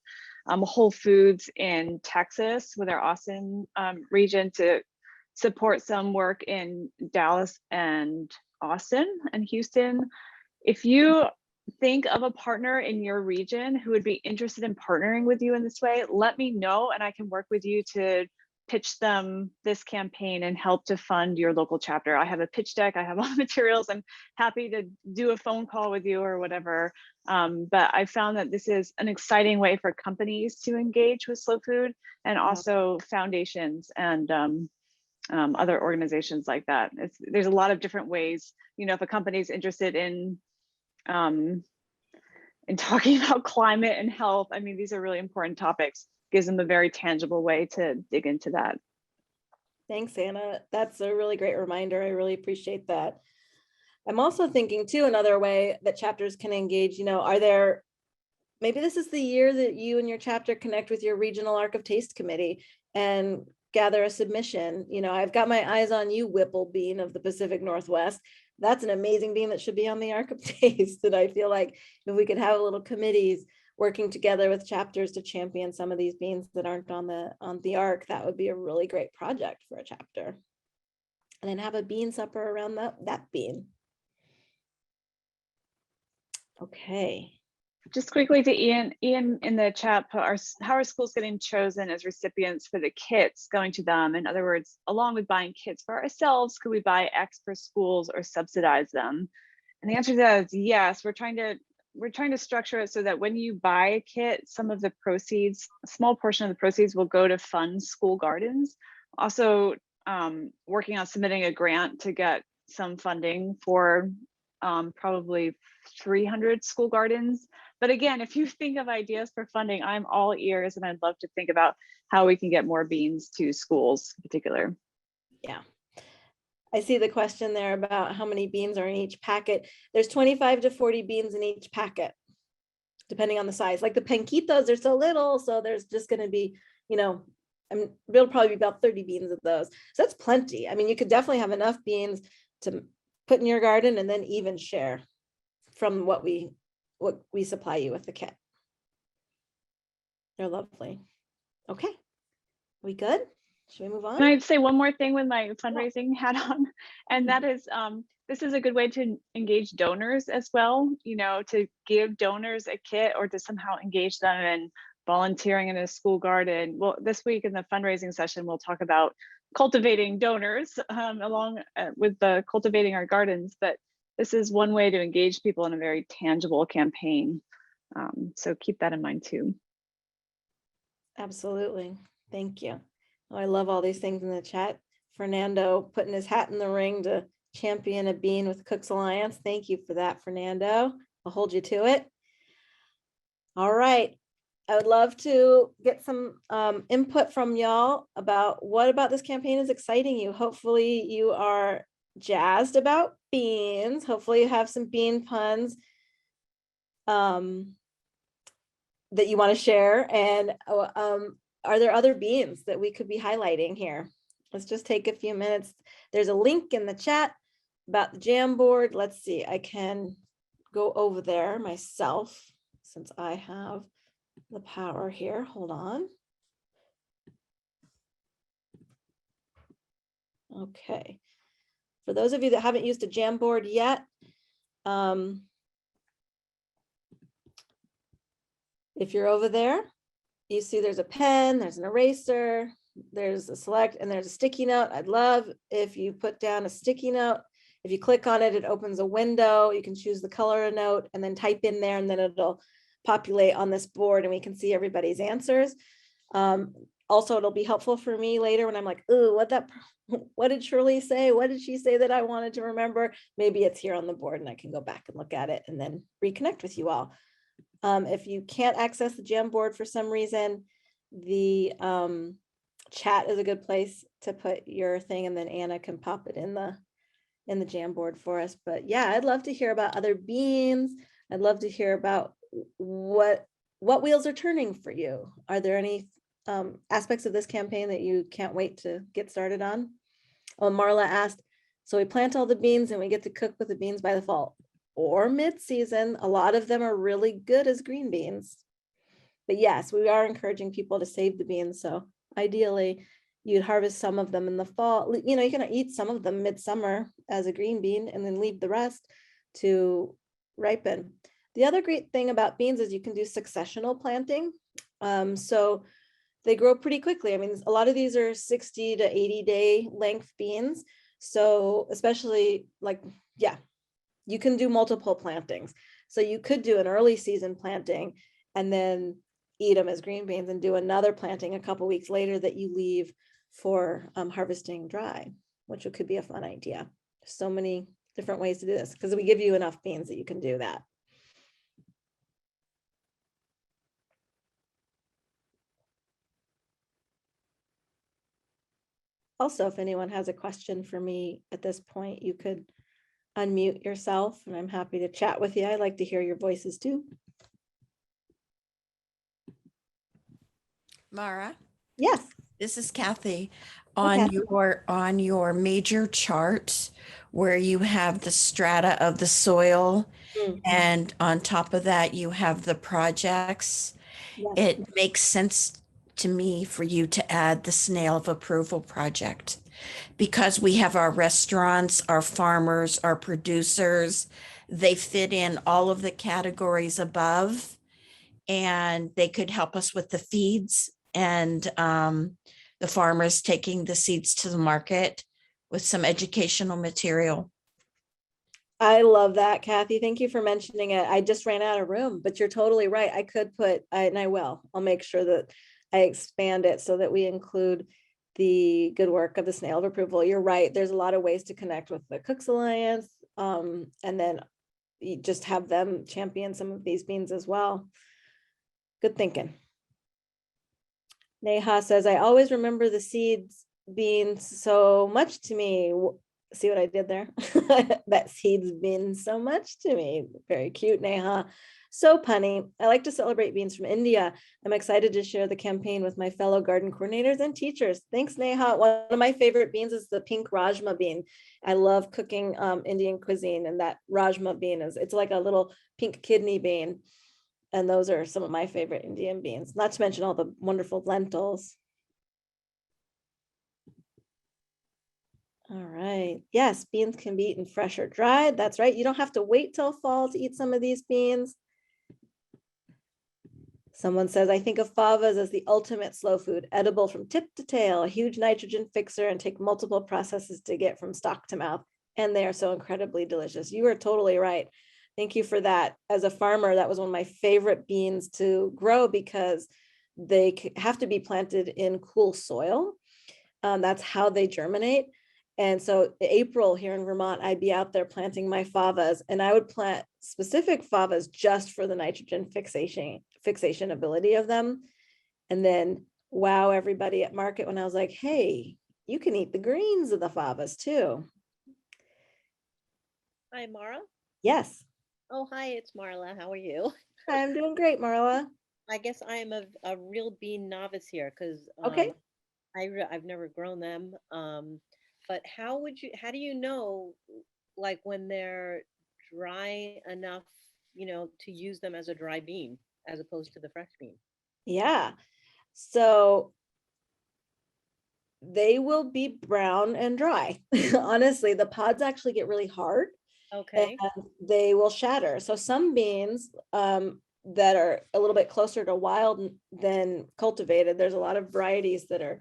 Whole Foods in Texas with our Austin region to support some work in Dallas and Austin and Houston. If you think of a partner in your region who would be interested in partnering with you in this way, let me know and I can work with you to pitch them this campaign and help to fund your local chapter. I have a pitch deck, I have all the materials. I'm happy to do a phone call with you or whatever. But I found that this is an exciting way for companies to engage with slow food, and also foundations and other organizations like that. There's a lot of different ways, you know, if a company is interested in talking about climate and health, I mean, these are really important topics. Gives them a very tangible way to dig into that. Thanks, Anna. That's a really great reminder. I really appreciate that. I'm also thinking too, another way that chapters can engage, you know, maybe this is the year that you and your chapter connect with your regional Arc of Taste committee and gather a submission. You know, I've got my eyes on you, Whipple bean of the Pacific Northwest. That's an amazing bean that should be on the Arc of Taste. And I feel like if we could have little committees working together with chapters to champion some of these beans that aren't on the Arc, that would be a really great project for a chapter. And then have a bean supper around that bean. Okay. Just quickly to Ian in the chat, how are schools getting chosen as recipients for the kits going to them? In other words, along with buying kits for ourselves, could we buy X for schools or subsidize them? And the answer to that is yes. We're trying to structure it so that when you buy a kit, some of the proceeds, a small portion of the proceeds will go to fund school gardens. Also, working on submitting a grant to get some funding for probably 300 school gardens. But again, if you think of ideas for funding, I'm all ears, and I'd love to think about how we can get more beans to schools in particular. Yeah. I see the question there about how many beans are in each packet. There's 25 to 40 beans in each packet, depending on the size. Like the pinquitos are so little, so there's just going to be, you know, there'll probably be about 30 beans of those. So that's plenty. I mean, you could definitely have enough beans to put in your garden and then even share from what we supply you with the kit. They're lovely. Okay, we good? Should we move on? Can I say one more thing with my fundraising hat on? And that is, this is a good way to engage donors as well, you know, to give donors a kit or to somehow engage them in volunteering in a school garden. Well, this week in the fundraising session, we'll talk about cultivating donors along with the cultivating our gardens, but this is one way to engage people in a very tangible campaign. So keep that in mind too. Absolutely. Thank you. Oh, I love all these things in the chat. Fernando putting his hat in the ring to champion a bean with Cooks Alliance. Thank you for that, Fernando. I'll hold you to it. All right. I would love to get some input from y'all about what about this campaign is exciting you. Hopefully you are jazzed about beans. Hopefully you have some bean puns that you want to share. And are there other beans that we could be highlighting here? Let's just take a few minutes. There's a link in the chat about the Jamboard. Let's see, I can go over there myself since I have the power here. Hold on. Okay. For those of you that haven't used a Jamboard yet, if you're over there, you see there's a pen, there's an eraser, there's a select, and there's a sticky note. I'd love if you put down a sticky note. If you click on it, it opens a window. You can choose the color of note and then type in there, and then it'll populate on this board and we can see everybody's answers. Also, it'll be helpful for me later when I'm like, ooh, what did Shirley say? What did she say that I wanted to remember? Maybe it's here on the board and I can go back and look at it and then reconnect with you all. If you can't access the Jamboard for some reason, the chat is a good place to put your thing, and then Anna can pop it in the Jamboard for us. But yeah, I'd love to hear about other beans. I'd love to hear about what wheels are turning for you. Are there any aspects of this campaign that you can't wait to get started on? Oh, Marla asked, so we plant all the beans and we get to cook with the beans by the fall or mid-season. A lot of them are really good as green beans. But yes, we are encouraging people to save the beans. So ideally, you'd harvest some of them in the fall. You know, you can eat some of them midsummer as a green bean and then leave the rest to ripen. The other great thing about beans is you can do successional planting. So they grow pretty quickly. I mean, a lot of these are 60 to 80 day length beans. So especially like, yeah, you can do multiple plantings. So you could do an early season planting and then eat them as green beans and do another planting a couple weeks later that you leave for harvesting dry, which could be a fun idea. So many different ways to do this because we give you enough beans that you can do that. Also, if anyone has a question for me at this point, you could unmute yourself and I'm happy to chat with you. I like to hear your voices too. Mara, Yes. this is Kathy. Okay. On your major chart where you have the strata of the soil Mm, and on top of that you have the projects, yes. it makes sense to me for you to add the snail of approval project because we have our restaurants, our farmers, our producers. They fit in all of the categories above and they could help us with the feeds and the farmers taking the seeds to the market with some educational material. I love that, Kathy. Thank you for mentioning it. I just ran out of room, but you're totally right. I could put, and I will, I'll make sure that I expand it so that we include the good work of the snail of approval. You're right. There's a lot of ways to connect with the Cooks Alliance. And then you just have them champion some of these beans as well. Good thinking. Neha says, I always remember the seeds beans so much to me. See what I did there? That seeds mean so much to me. Very cute, Neha. So punny. I like to celebrate beans from India. I'm excited to share the campaign with my fellow garden coordinators and teachers. Thanks, Neha. One of my favorite beans is the pink rajma bean. I love cooking Indian cuisine, and that rajma bean it's like a little pink kidney bean. And those are some of my favorite Indian beans, not to mention all the wonderful lentils. All right. Yes, beans can be eaten fresh or dried. That's right. You don't have to wait till fall to eat some of these beans. Someone says, I think of favas as the ultimate slow food, edible from tip to tail, a huge nitrogen fixer, and take multiple processes to get from stalk to mouth. And they are so incredibly delicious. You are totally right. Thank you for that. As a farmer, that was one of my favorite beans to grow because they have to be planted in cool soil. That's how they germinate. And so April here in Vermont, I'd be out there planting my favas, and I would plant specific favas just for the nitrogen fixation ability of them. And then wow everybody at market when I was like, hey, you can eat the greens of the favas too. Hi, Mara. Yes. Oh, hi, it's Marla. How are you? I'm doing great, Marla. I guess I am a real bean novice here because Okay. I've never grown them. But how do you know, like when they're dry enough, to use them as a dry bean as opposed to the fresh bean? Yeah. So they will be brown and dry. Honestly, the pods actually get really hard. Okay. And they will shatter. So some beans that are a little bit closer to wild than cultivated, there's a lot of varieties that are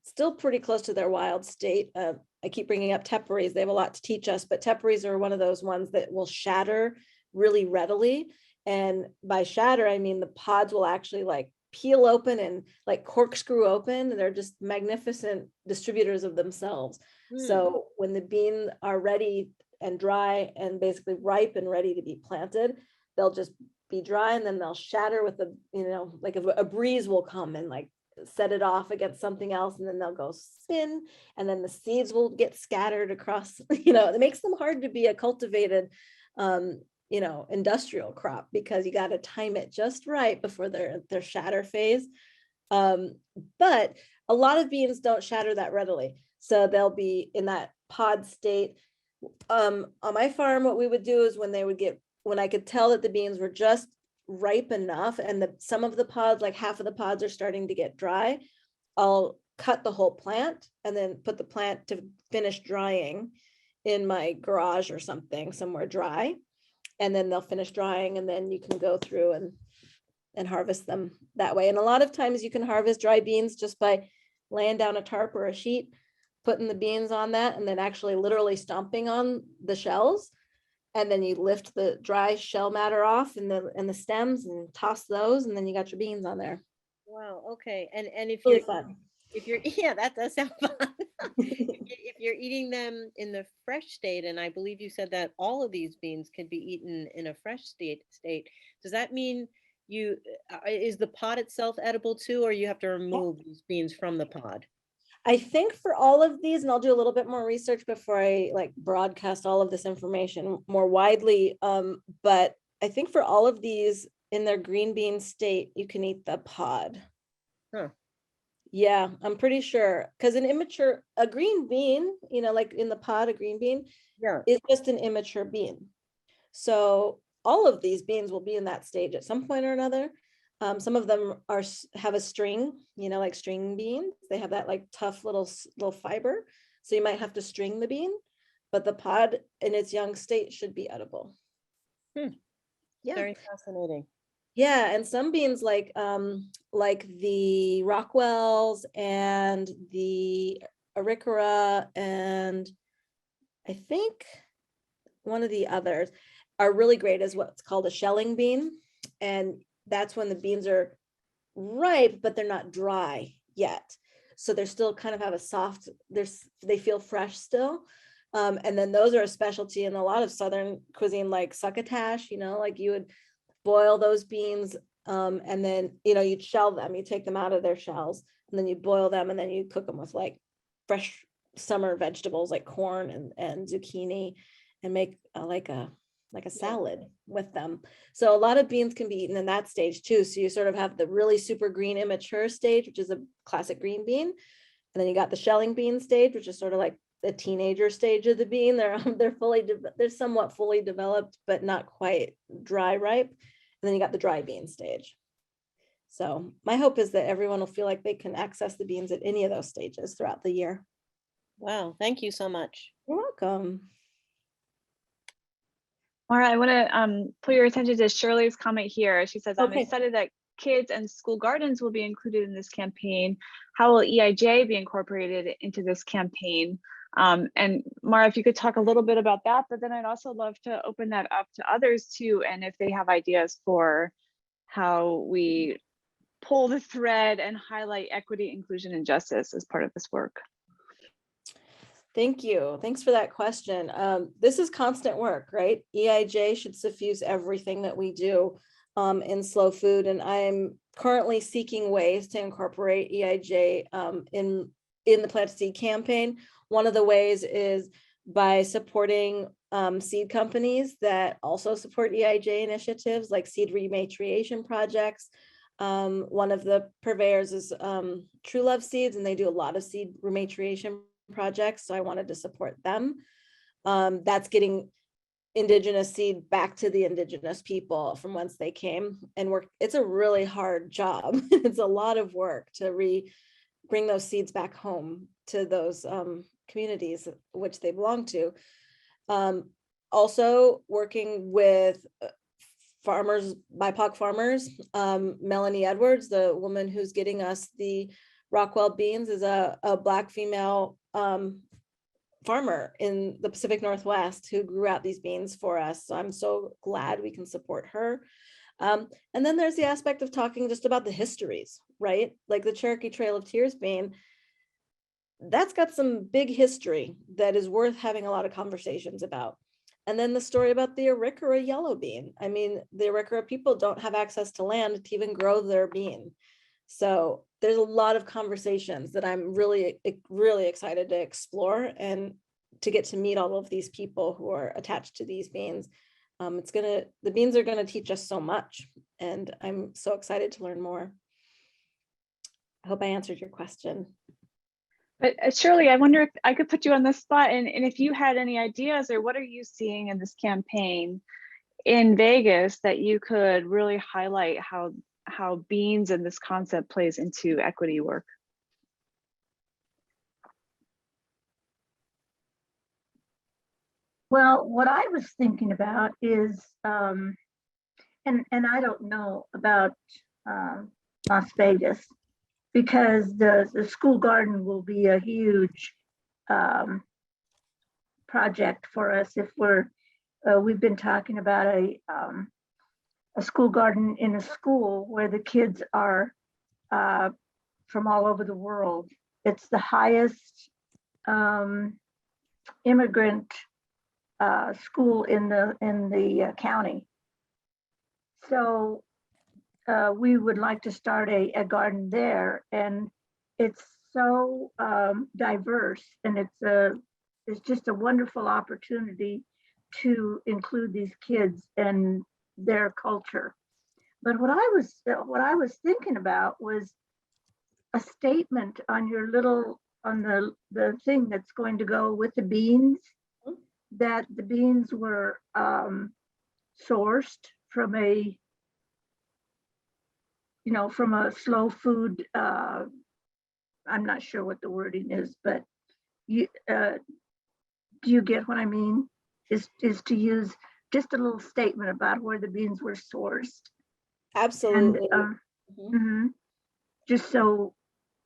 still pretty close to their wild state. I keep bringing up teparies. They have a lot to teach us, but teparies are one of those ones that will shatter really readily. And by shatter, I mean the pods will actually like peel open and like corkscrew open. They're just magnificent distributors of themselves. So when the beans are ready and dry and basically ripe and ready to be planted, they'll just be dry and then they'll shatter with like a breeze will come and like set it off against something else, and then they'll go spin, and then the seeds will get scattered across. It makes them hard to be a cultivated industrial crop because you got to time it just right before their shatter phase. But a lot of beans don't shatter that readily, so they'll be in that pod state. On my farm, what we would do is when I could tell that the beans were just ripe enough and some of the pods, like half of the pods are starting to get dry, I'll cut the whole plant and then put the plant to finish drying in my garage or something somewhere dry, and then they'll finish drying, and then you can go through and harvest them that way. And a lot of times you can harvest dry beans just by laying down a tarp or a sheet, putting the beans on that, and then actually literally stomping on the shells. And then you lift the dry shell matter off and the stems and toss those, and then you got your beans on there. Wow. Okay. And if Really you're fun. if you're yeah, that does sound fun. If you're eating them in the fresh state, and I believe you said that all of these beans can be eaten in a fresh state, does that mean you is the pod itself edible too, or you have to remove these beans from the pod? I think for all of these, and I'll do a little bit more research before I like broadcast all of this information more widely. But I think for all of these in their green bean state, you can eat the pod. Huh. Yeah, I'm pretty sure. Because an immature, a green bean, you know, like in the pod, a green bean Yeah. is just an immature bean. So all of these beans will be in that stage at some point or another. Some of them have a string, you know, like string beans. They have that like tough little fiber. So you might have to string the bean, but the pod in its young state should be edible. Hmm. Yeah. Very fascinating. Yeah, and some beans like the rockwells and the auricera, and I think one of the others are really great as what's called a shelling bean. And that's when the beans are ripe, but they're not dry yet. So they're still kind of have a soft, they feel fresh still. And then those are a specialty in a lot of Southern cuisine, like succotash, you know, like you would boil those beans, and then, you know, you'd shell them, you take them out of their shells, and then you boil them, and then you cook them with like fresh summer vegetables like corn and zucchini, and make like a salad with them. So a lot of beans can be eaten in that stage too. So you sort of have the really super green immature stage, which is a classic green bean. And then you got the shelling bean stage, which is sort of like the teenager stage of the bean. They're somewhat fully developed, but not quite dry ripe. And then you got the dry bean stage. So my hope is that everyone will feel like they can access the beans at any of those stages throughout the year. Wow. Thank you so much. You're welcome. Maura, I want to pull your attention to Shirley's comment here. She says, I'm Okay. excited that kids and school gardens will be included in this campaign. How will EIJ be incorporated into this campaign? And Maura, if you could talk a little bit about that, but then I'd also love to open that up to others too, and if they have ideas for how we pull the thread and highlight equity, inclusion, and justice as part of this work. Thank you. Thanks for that question. This is constant work, right? EIJ should suffuse everything that we do in slow food. And I'm currently seeking ways to incorporate EIJ in the Plant to Seed campaign. One of the ways is by supporting seed companies that also support EIJ initiatives like seed rematriation projects. One of the purveyors is True Love Seeds, and they do a lot of seed rematriation projects. So I wanted to support them. That's getting indigenous seed back to the indigenous people from whence they came and work. It's a really hard job. It's a lot of work to bring those seeds back home to those communities which they belong to. Also working with farmers, BIPOC farmers. Melanie Edwards, the woman who's getting us the Rockwell beans, is a Black female farmer in the Pacific Northwest who grew out these beans for us. So I'm so glad we can support her. And then there's the aspect of talking just about the histories, right? Like the Cherokee Trail of Tears bean, that's got some big history that is worth having a lot of conversations about. And then the story about the auricera yellow bean. I mean, the auricera people don't have access to land to even grow their bean. So there's a lot of conversations that I'm really, really excited to explore and to get to meet all of these people who are attached to these beans. The beans are gonna teach us so much, and I'm so excited to learn more. I hope I answered your question. But Shirley, I wonder if I could put you on the spot, and if you had any ideas, or what are you seeing in this campaign in Vegas that you could really highlight how beans and this concept plays into equity work? Well, what I was thinking about is, and I don't know about Las Vegas, because the school garden will be a huge project for us. If we've been talking about a school garden in a school where the kids are from all over the world. It's the highest immigrant school in the county. So we would like to start a garden there, and it's so diverse, and it's just a wonderful opportunity to include these kids and their culture. But what I was thinking about was a statement on your on the thing that's going to go with the beans, that the beans were sourced from a slow food. I'm not sure what the wording is, but do you get what I mean? Is to use just a little statement about where the beans were sourced. Absolutely. And, just so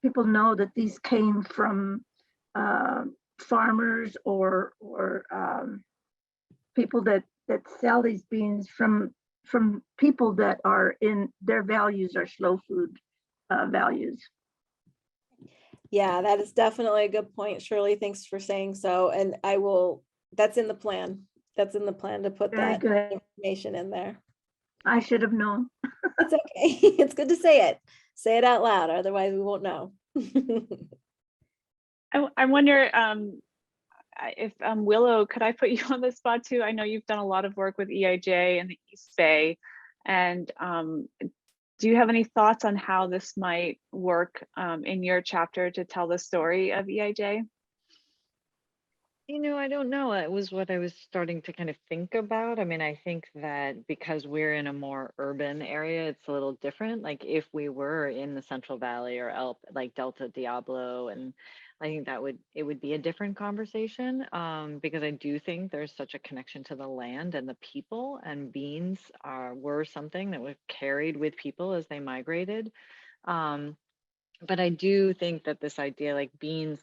people know that these came from farmers or people that sell these beans from people that are in their values are slow food values. Yeah, that is definitely a good point, Shirley. Thanks for saying so. And that's in the plan. That's in the plan to put Very that good. information in there. I should have known. It's okay. It's good to say it. Say it out loud, otherwise we won't know. I wonder if Willow, could I put you on the spot too? I know you've done a lot of work with EIJ in the East Bay, and do you have any thoughts on how this might work in your chapter to tell the story of EIJ? I don't know. It was what I was starting to kind of think about. I mean, I think that because we're in a more urban area, it's a little different. Like if we were in the Central Valley or like Delta Diablo, and I think it would be a different conversation because I do think there's such a connection to the land and the people, and beans were something that was carried with people as they migrated. But I do think that this idea, like beans,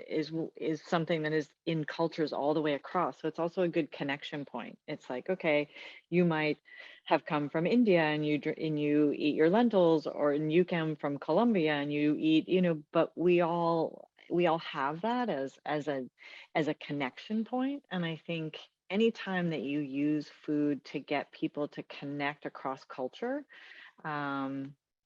is something that is in cultures all the way across. So it's also a good connection point. It's like, okay, you might have come from India and you eat your lentils, and you come from Colombia and you eat, but we all have that as a connection point. And I think anytime that you use food to get people to connect across culture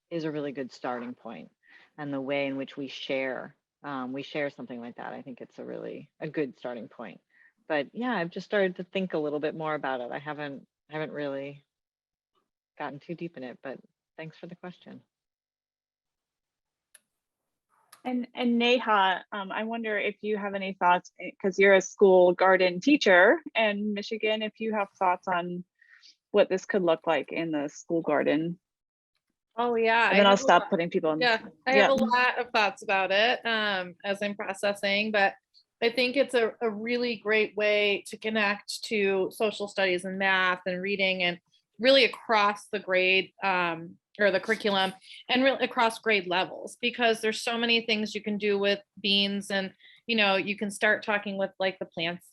is a really good starting point. And the way in which we share something like that, I think it's a good starting point. But yeah, I've just started to think a little bit more about it. I haven't really gotten too deep in it, but thanks for the question. And Neha, I wonder if you have any thoughts, because you're a school garden teacher in Michigan, if you have thoughts on what this could look like in the school garden. Oh yeah. And then I'll stop putting people in. Yeah, I have a lot of thoughts about it as I'm processing, but I think it's a really great way to connect to social studies and math and reading, and really across the grade or the curriculum, and really across grade levels, because there's so many things you can do with beans. And you can start talking with like the plants,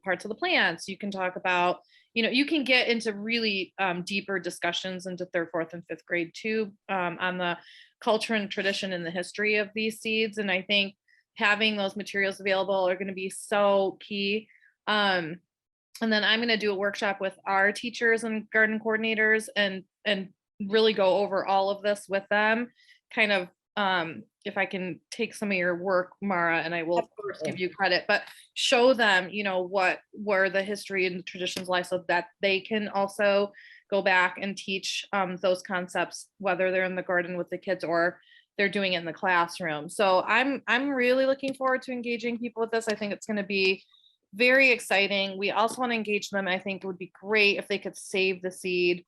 parts of the plants. You can talk about, you can get into really deeper discussions into 3rd, 4th, and 5th grade too, on the culture and tradition and the history of these seeds. And I think having those materials available are going to be so key. And then I'm going to do a workshop with our teachers and garden coordinators and really go over all of this with them, kind of, if I can take some of your work, Mara, and I will of course give you credit, but show them, where the history and the traditions lie, so that they can also go back and teach those concepts, whether they're in the garden with the kids or they're doing it in the classroom. So I'm really looking forward to engaging people with this. I think it's going to be very exciting. We also want to engage them. I think it would be great if they could save the seed,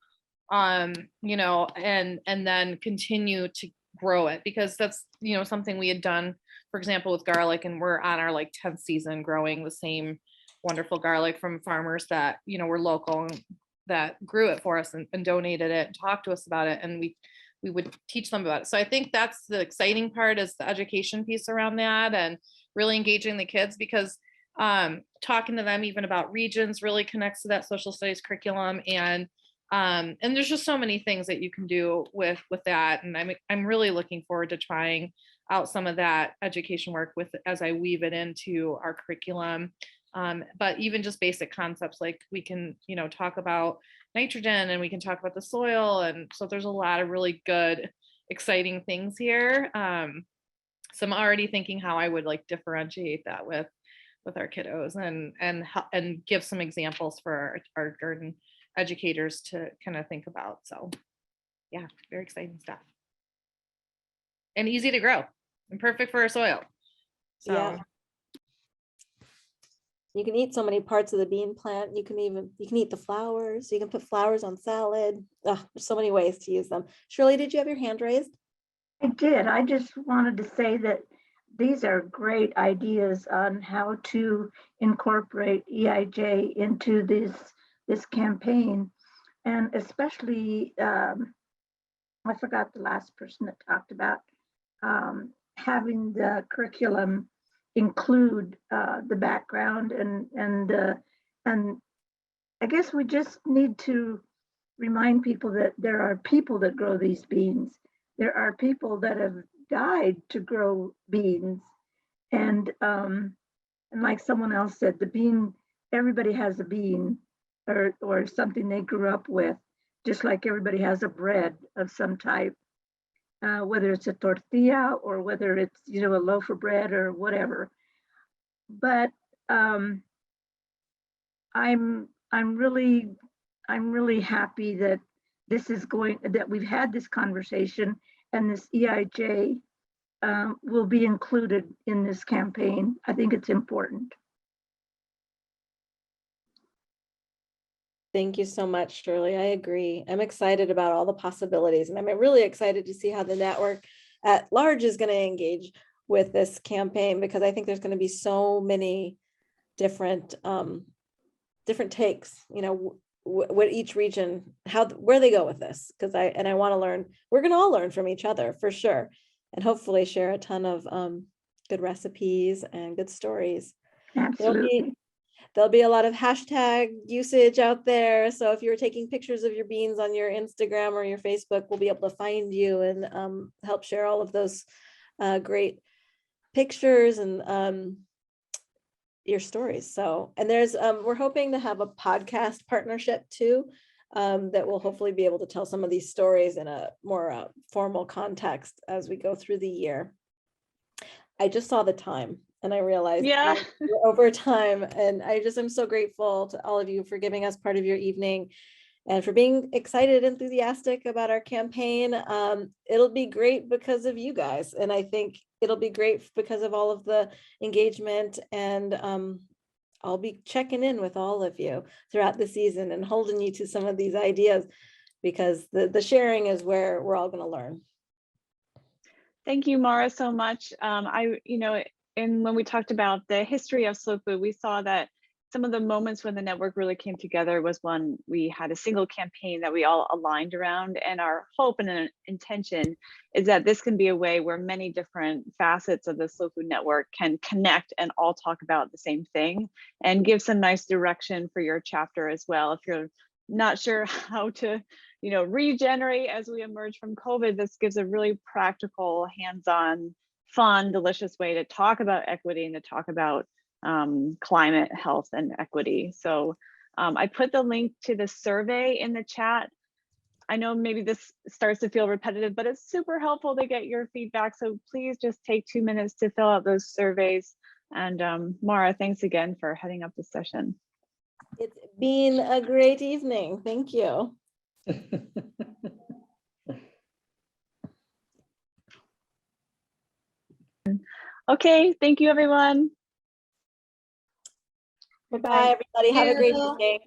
and then continue to grow it, because that's, something we had done, for example, with garlic, and we're on our 10th season growing the same wonderful garlic from farmers that, were local and that grew it for us and donated it and talked to us about it, and we would teach them about it. So I think that's the exciting part, is the education piece around that, and really engaging the kids, because talking to them even about regions really connects to that social studies curriculum. And there's just so many things that you can do with that. And I'm really looking forward to trying out some of that education work as I weave it into our curriculum. But even just basic concepts, like we can, talk about nitrogen, and we can talk about the soil. And so there's a lot of really good, exciting things here. So I'm already thinking how I would like differentiate that with our kiddos, and give some examples for our garden educators to kind of think about. So yeah, very exciting stuff. And easy to grow and perfect for our soil. So Yeah. You can eat so many parts of the bean plant. You can eat the flowers. You can put flowers on salad. There's so many ways to use them. Shirley, did you have your hand raised? I did. I just wanted to say that these are great ideas on how to incorporate EIJ into this campaign. And especially, I forgot the last person that talked about having the curriculum include the background, and I guess we just need to remind people that there are people that grow these beans. There are people that have died to grow beans, and like someone else said, the bean, everybody has a bean or something they grew up with, just like everybody has a bread of some type, whether it's a tortilla or whether it's a loaf of bread or whatever. But I'm really happy that that we've had this conversation, and this EIJ will be included in this campaign. I think it's important. Thank you so much, Shirley. I agree. I'm excited about all the possibilities, and I'm really excited to see how the network at large is going to engage with this campaign, because I think there's going to be so many different takes, what each region, where they go with this, because I want to learn. We're going to all learn from each other for sure, and hopefully share a ton of good recipes and good stories. Absolutely. There'll be a lot of hashtag usage out there. So if you're taking pictures of your beans on your Instagram or your Facebook, we'll be able to find you and help share all of those great pictures and your stories. So, and there's, we're hoping to have a podcast partnership too, that will hopefully be able to tell some of these stories in a more formal context as we go through the year. I just saw the time, and I realized we're over time, and I'm so grateful to all of you for giving us part of your evening and for being excited, enthusiastic about our campaign. It'll be great because of you guys, and I think it'll be great because of all of the engagement, and I'll be checking in with all of you throughout the season and holding you to some of these ideas, because the sharing is where we're all going to learn. Thank you, Mara, so much. And when we talked about the history of slow food, we saw that some of the moments when the network really came together was when we had a single campaign that we all aligned around. And our hope and intention is that this can be a way where many different facets of the Slow Food Network can connect and all talk about the same thing, and give some nice direction for your chapter as well. If you're not sure how to regenerate as we emerge from COVID, this gives a really practical, hands-on, fun, delicious way to talk about equity and to talk about climate, health, and equity. So I put the link to the survey in the chat. I know maybe this starts to feel repetitive, but it's super helpful to get your feedback. So please just take 2 minutes to fill out those surveys. And Mara, thanks again for heading up this session. It's been a great evening. Thank you. Okay, thank you, everyone. Bye, everybody. Have a great evening.